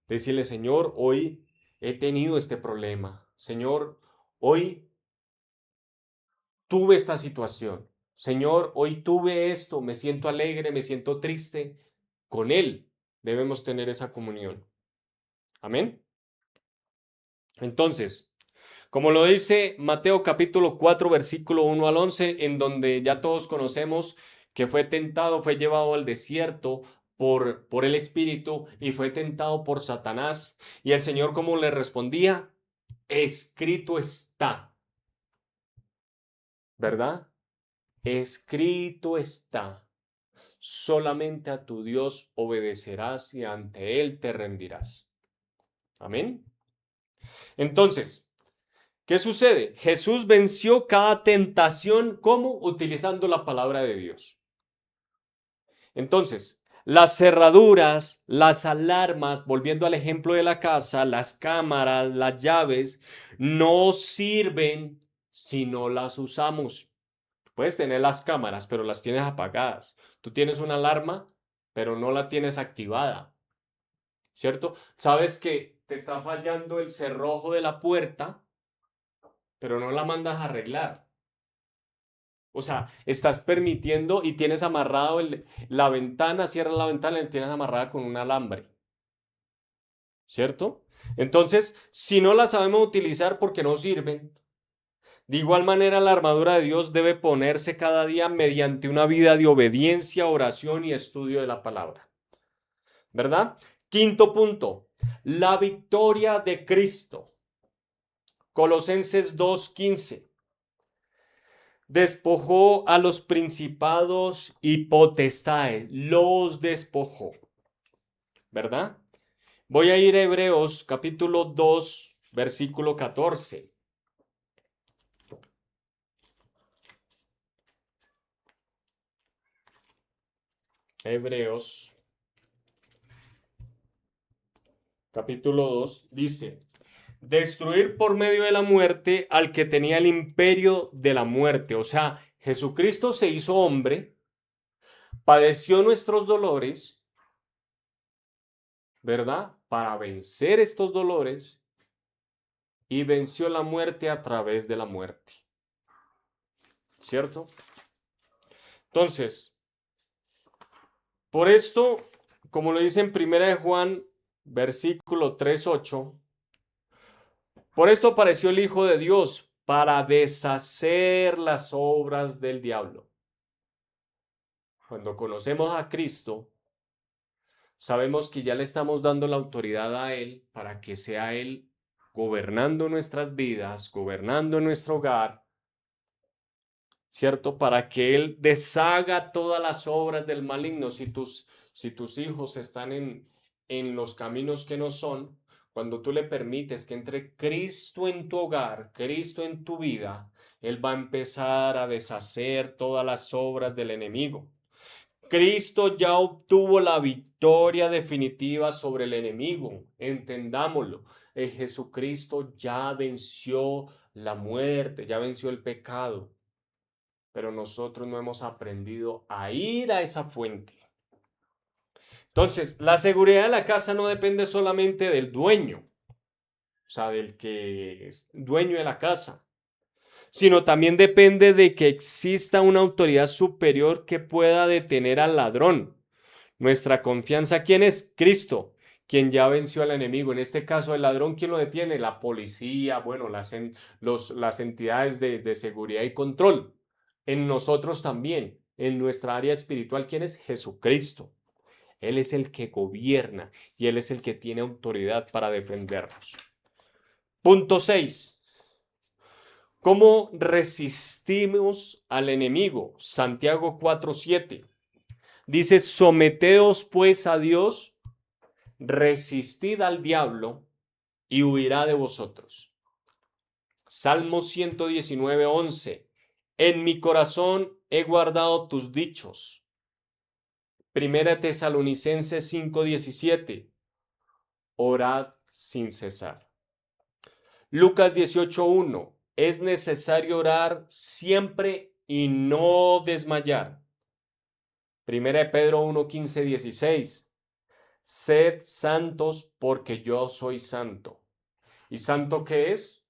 Decirle, Señor, hoy he tenido este problema. Señor, hoy tuve esta situación. Señor, hoy tuve esto, me siento alegre, me siento triste. Con Él debemos tener esa comunión. Amén. Entonces, como lo dice Mateo capítulo 4, versículo 1 al 11, en donde ya todos conocemos que fue tentado, fue llevado al desierto por el Espíritu y fue tentado por Satanás. Y el Señor, ¿cómo le respondía? Escrito está, ¿verdad? Escrito está. Solamente a tu Dios obedecerás y ante Él te rendirás. Amén. Entonces, ¿qué sucede? Jesús venció cada tentación, ¿cómo? Utilizando la palabra de Dios. Entonces, las cerraduras, las alarmas, volviendo al ejemplo de la casa, las cámaras, las llaves, no sirven si no las usamos. Puedes tener las cámaras, pero las tienes apagadas. Tú tienes una alarma, pero no la tienes activada, ¿cierto? Sabes que te está fallando el cerrojo de la puerta, pero no la mandas a arreglar. O sea, estás permitiendo y tienes amarrado la ventana, cierras la ventana y la tienes amarrada con un alambre, ¿cierto? Entonces, si no la sabemos utilizar porque no sirven, de igual manera la armadura de Dios debe ponerse cada día mediante una vida de obediencia, oración y estudio de la palabra, ¿verdad? Quinto punto, la victoria de Cristo. Colosenses 2:15. Despojó a los principados y potestades, los despojó, ¿verdad? Voy a ir a Hebreos capítulo 2, versículo 14. Hebreos capítulo 2 dice, destruir por medio de la muerte al que tenía el imperio de la muerte. O sea, Jesucristo se hizo hombre, padeció nuestros dolores, ¿verdad? Para vencer estos dolores y venció la muerte a través de la muerte. ¿Cierto? Entonces, por esto, como lo dice en 1 de Juan, versículo 3:8, por esto apareció el Hijo de Dios para deshacer las obras del diablo. Cuando conocemos a Cristo, sabemos que ya le estamos dando la autoridad a Él para que sea Él gobernando nuestras vidas, gobernando nuestro hogar, ¿cierto? Para que Él deshaga todas las obras del maligno. Si tus hijos están en los caminos que no son, cuando tú le permites que entre Cristo en tu hogar, Cristo en tu vida, Él va a empezar a deshacer todas las obras del enemigo. Cristo ya obtuvo la victoria definitiva sobre el enemigo, entendámoslo. Jesucristo ya venció la muerte, ya venció el pecado, pero nosotros no hemos aprendido a ir a esa fuente. Entonces, la seguridad de la casa no depende solamente del dueño, o sea, del que es dueño de la casa, sino también depende de que exista una autoridad superior que pueda detener al ladrón. Nuestra confianza, ¿quién es? Cristo, quien ya venció al enemigo. En este caso, el ladrón, ¿quién lo detiene? La policía, bueno, las entidades de seguridad y control. En nosotros también, en nuestra área espiritual, ¿quién es? Jesucristo. Él es el que gobierna y Él es el que tiene autoridad para defendernos. Punto 6. ¿Cómo resistimos al enemigo? Santiago 4:7. Dice, someteos pues a Dios, resistid al diablo y huirá de vosotros. Salmo 119:11. En mi corazón he guardado tus dichos. Primera Tesalonicenses 5:17. Orad sin cesar. Lucas 18:1. Es necesario orar siempre y no desmayar. Primera de Pedro 1:15-16. Sed santos porque yo soy santo. ¿Y santo qué es?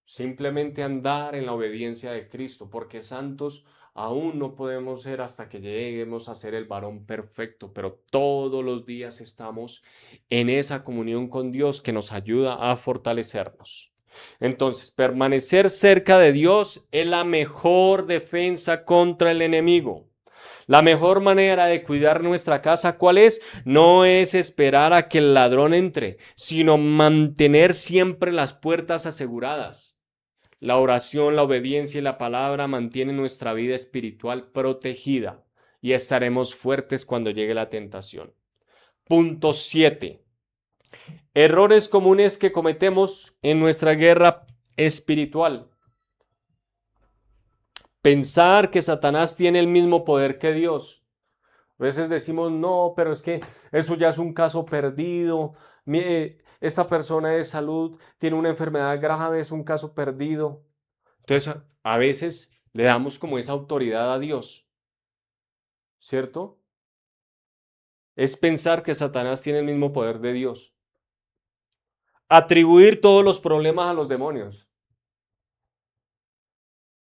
Simplemente andar en la obediencia de Cristo, porque santos aún no podemos ser hasta que lleguemos a ser el varón perfecto, pero todos los días estamos en esa comunión con Dios que nos ayuda a fortalecernos. Entonces, permanecer cerca de Dios es la mejor defensa contra el enemigo. La mejor manera de cuidar nuestra casa, ¿cuál es? No es esperar a que el ladrón entre, sino mantener siempre las puertas aseguradas. La oración, la obediencia y la palabra mantienen nuestra vida espiritual protegida y estaremos fuertes cuando llegue la tentación. Punto 7. Errores comunes que cometemos en nuestra guerra espiritual. Pensar que Satanás tiene el mismo poder que Dios. A veces decimos, no, pero es que eso ya es un caso perdido. Esta persona de salud tiene una enfermedad grave, es un caso perdido. Entonces, a veces le damos como esa autoridad a Dios, ¿cierto? Es pensar que Satanás tiene el mismo poder de Dios. Atribuir todos los problemas a los demonios.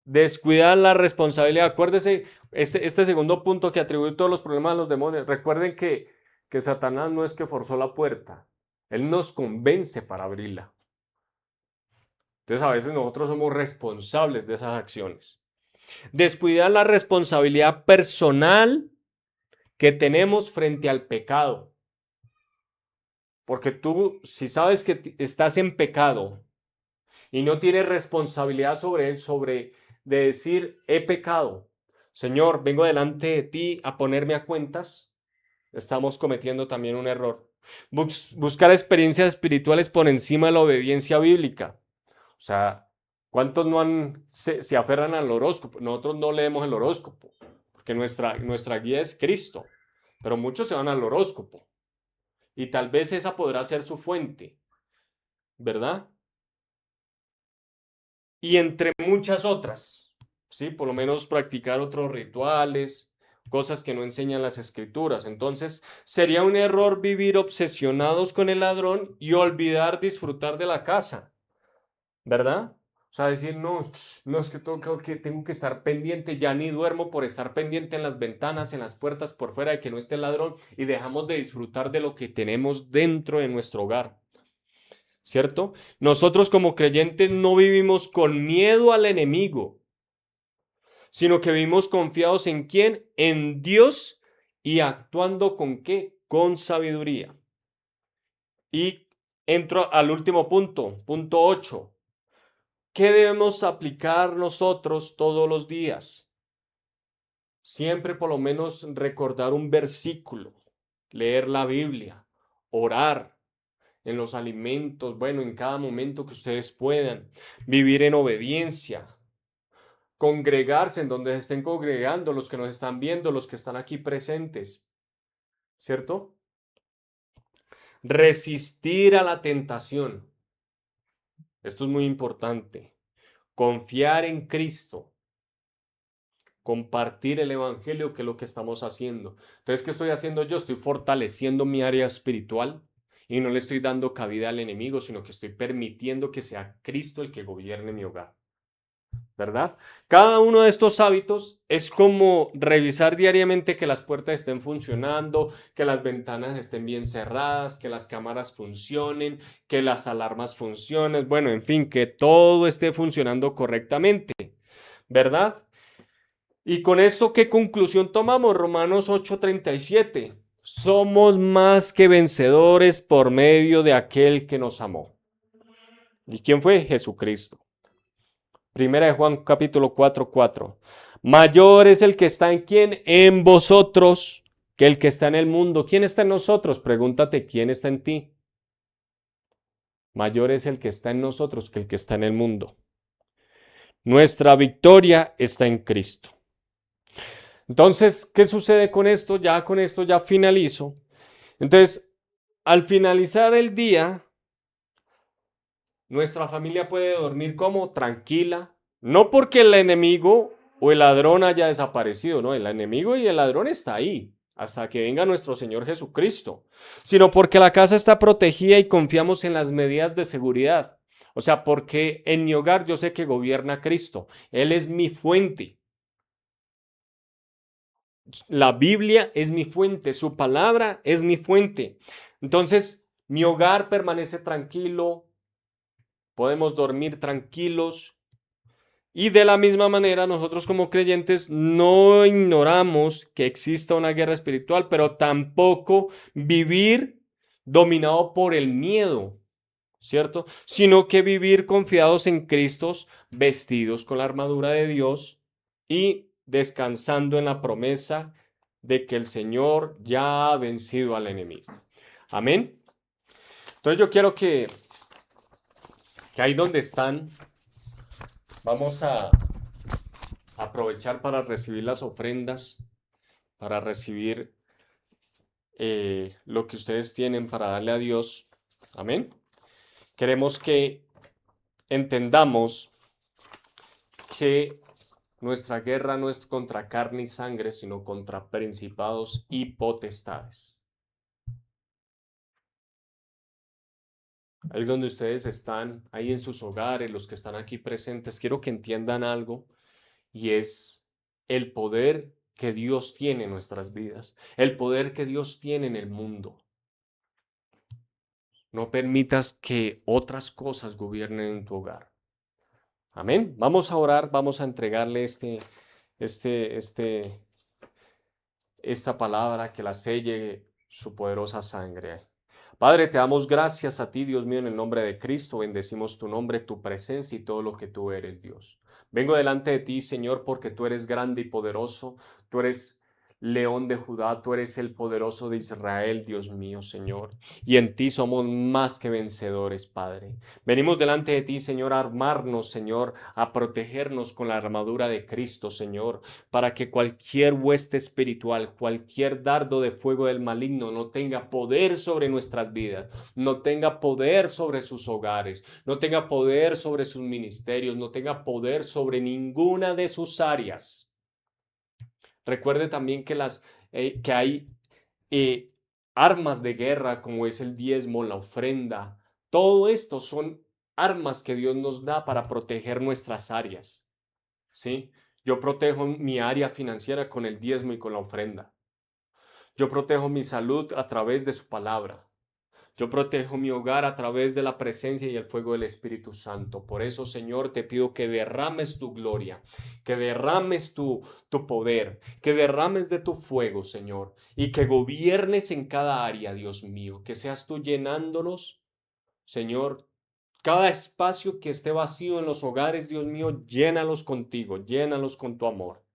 Descuidar la responsabilidad. Acuérdese, este segundo punto, que atribuir todos los problemas a los demonios. Recuerden que Satanás no es que forzó la puerta. Él nos convence para abrirla. Entonces a veces nosotros somos responsables de esas acciones. Descuidar la responsabilidad personal que tenemos frente al pecado. Porque tú, si sabes que estás en pecado y no tienes responsabilidad sobre él, de decir, he pecado, Señor, vengo delante de ti a ponerme a cuentas, estamos cometiendo también un error. Buscar experiencias espirituales por encima de la obediencia bíblica. O sea, ¿cuántos se aferran al horóscopo? Nosotros no leemos el horóscopo, porque nuestra guía es Cristo, pero muchos se van al horóscopo. Y tal vez esa podrá ser su fuente, ¿verdad? Y entre muchas otras, ¿sí? Por lo menos practicar otros rituales, cosas que no enseñan las escrituras. Entonces, sería un error vivir obsesionados con el ladrón y olvidar disfrutar de la casa, ¿verdad? O sea, decir, no, no es que tengo que estar pendiente, ya ni duermo por estar pendiente en las ventanas, en las puertas, por fuera de que no esté el ladrón, y dejamos de disfrutar de lo que tenemos dentro de nuestro hogar, ¿cierto? Nosotros como creyentes no vivimos con miedo al enemigo, sino que vivimos confiados ¿en quién? En Dios, y actuando ¿con qué? Con sabiduría. Y entro al último punto, punto 8. ¿Qué debemos aplicar nosotros todos los días? Siempre por lo menos recordar un versículo, leer la Biblia, orar en los alimentos, bueno, en cada momento que ustedes puedan, vivir en obediencia, congregarse en donde se estén congregando, los que nos están viendo, los que están aquí presentes, ¿cierto? Resistir a la tentación. Esto es muy importante. Confiar en Cristo. Compartir el evangelio, que es lo que estamos haciendo. Entonces, ¿qué estoy haciendo yo? Estoy fortaleciendo mi área espiritual y no le estoy dando cabida al enemigo, sino que estoy permitiendo que sea Cristo el que gobierne mi hogar, ¿verdad? Cada uno de estos hábitos es como revisar diariamente que las puertas estén funcionando, que las ventanas estén bien cerradas, que las cámaras funcionen, que las alarmas funcionen, bueno, en fin, que todo esté funcionando correctamente, ¿verdad? Y con esto, ¿qué conclusión tomamos? Romanos 8:37. Somos más que vencedores por medio de aquel que nos amó. ¿Y quién fue? Jesucristo. Primera de Juan capítulo 4:4. Mayor es el que está en quién, en vosotros, que el que está en el mundo. ¿Quién está en nosotros? Pregúntate, ¿quién está en ti? mayor es el que está en nosotros que el que está en el mundo. Nuestra victoria está en Cristo. Entonces, ¿qué sucede con esto? Ya con esto ya finalizo. Entonces, al finalizar el día, nuestra familia puede dormir como tranquila, no porque el enemigo o el ladrón haya desaparecido, no, el enemigo y el ladrón está ahí hasta que venga nuestro Señor Jesucristo, sino porque la casa está protegida y confiamos en las medidas de seguridad. O sea, porque en mi hogar yo sé que gobierna Cristo, Él es mi fuente. La Biblia es mi fuente, su palabra es mi fuente. Entonces, mi hogar permanece tranquilo, podemos dormir tranquilos y de la misma manera nosotros como creyentes no ignoramos que exista una guerra espiritual, pero tampoco vivir dominado por el miedo, ¿cierto? Sino que vivir confiados en Cristo, vestidos con la armadura de Dios y descansando en la promesa de que el Señor ya ha vencido al enemigo. Amén. Entonces yo quiero que ahí donde están, vamos a aprovechar para recibir las ofrendas, para recibir lo que ustedes tienen para darle a Dios. Amén. Queremos que entendamos que nuestra guerra no es contra carne y sangre, sino contra principados y potestades. Ahí donde ustedes están, ahí en sus hogares, los que están aquí presentes, quiero que entiendan algo y es el poder que Dios tiene en nuestras vidas, el poder que Dios tiene en el mundo. No permitas que otras cosas gobiernen en tu hogar. Amén. Vamos a orar, vamos a entregarle esta palabra, que la selle su poderosa sangre. Padre, te damos gracias a ti, Dios mío, en el nombre de Cristo. Bendecimos tu nombre, tu presencia y todo lo que tú eres, Dios. Vengo delante de ti, Señor, porque tú eres grande y poderoso. Tú eres León de Judá, tú eres el poderoso de Israel, Dios mío, Señor. Y en ti somos más que vencedores, Padre. Venimos delante de ti, Señor, a armarnos, Señor, a protegernos con la armadura de Cristo, Señor, para que cualquier hueste espiritual, cualquier dardo de fuego del maligno no tenga poder sobre nuestras vidas, no tenga poder sobre sus hogares, no tenga poder sobre sus ministerios, no tenga poder sobre ninguna de sus áreas. Recuerde también que hay eh, armas de guerra como es el diezmo, la ofrenda. Todo esto son armas que Dios nos da para proteger nuestras áreas. ¿Sí? Yo protejo mi área financiera con el diezmo y con la ofrenda. Yo protejo mi salud a través de su palabra. Yo protejo mi hogar a través de la presencia y el fuego del Espíritu Santo. Por eso, Señor, te pido que derrames tu gloria, que derrames tu poder, que derrames de tu fuego, Señor, y que gobiernes en cada área, Dios mío, que seas tú llenándonos, Señor. Cada espacio que esté vacío en los hogares, Dios mío, llénalos contigo, llénalos con tu amor.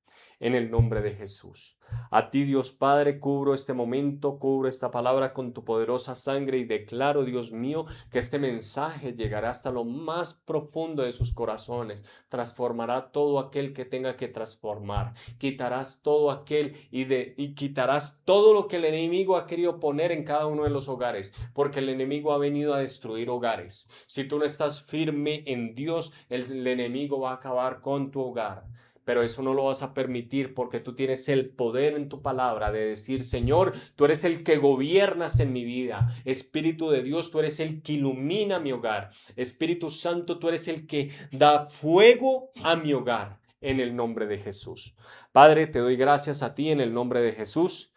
En el nombre de Jesús. A ti, Dios Padre, cubro este momento, cubro esta palabra con tu poderosa sangre y declaro, Dios mío, que este mensaje llegará hasta lo más profundo de sus corazones. Transformará todo aquel que tenga que transformar. Quitarás todo aquel y quitarás todo lo que el enemigo ha querido poner en cada uno de los hogares, porque el enemigo ha venido a destruir hogares. Si tú no estás firme en Dios, el enemigo va a acabar con tu hogar. Pero eso no lo vas a permitir porque tú tienes el poder en tu palabra de decir, Señor, tú eres el que gobiernas en mi vida. Espíritu de Dios, tú eres el que ilumina mi hogar. Espíritu Santo, tú eres el que da fuego a mi hogar. En el nombre de Jesús. Padre, te doy gracias a ti en el nombre de Jesús.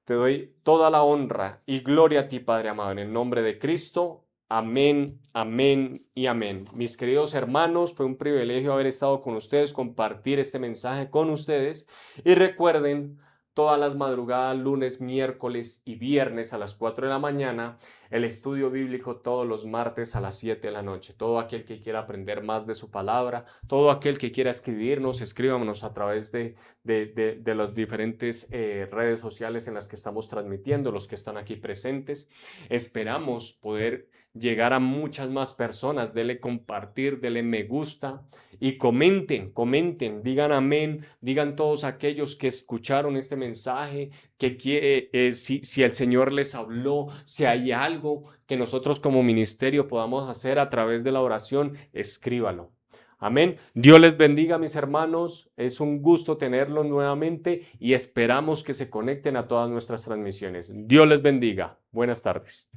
Te doy toda la honra y gloria a ti, Padre amado, en el nombre de Cristo. Amén, amén y amén. Mis queridos hermanos, fue un privilegio haber estado con ustedes, compartir este mensaje con ustedes. Y recuerden, todas las madrugadas, lunes, miércoles y viernes a las 4 de la mañana, el estudio bíblico todos los martes a las 7 de la noche. Todo aquel que quiera aprender más de su palabra, todo aquel que quiera escribirnos, escríbanos a través de las diferentes redes sociales en las que estamos transmitiendo, los que están aquí presentes. Esperamos poder llegar a muchas más personas. Dele compartir, dele me gusta y comenten, digan amén, digan todos aquellos que escucharon este mensaje, si el Señor les habló, si hay algo que nosotros como ministerio podamos hacer a través de la oración, escríbalo. Amén. Dios les bendiga, mis hermanos. Es un gusto tenerlos nuevamente y esperamos que se conecten a todas nuestras transmisiones. Dios les bendiga. Buenas tardes.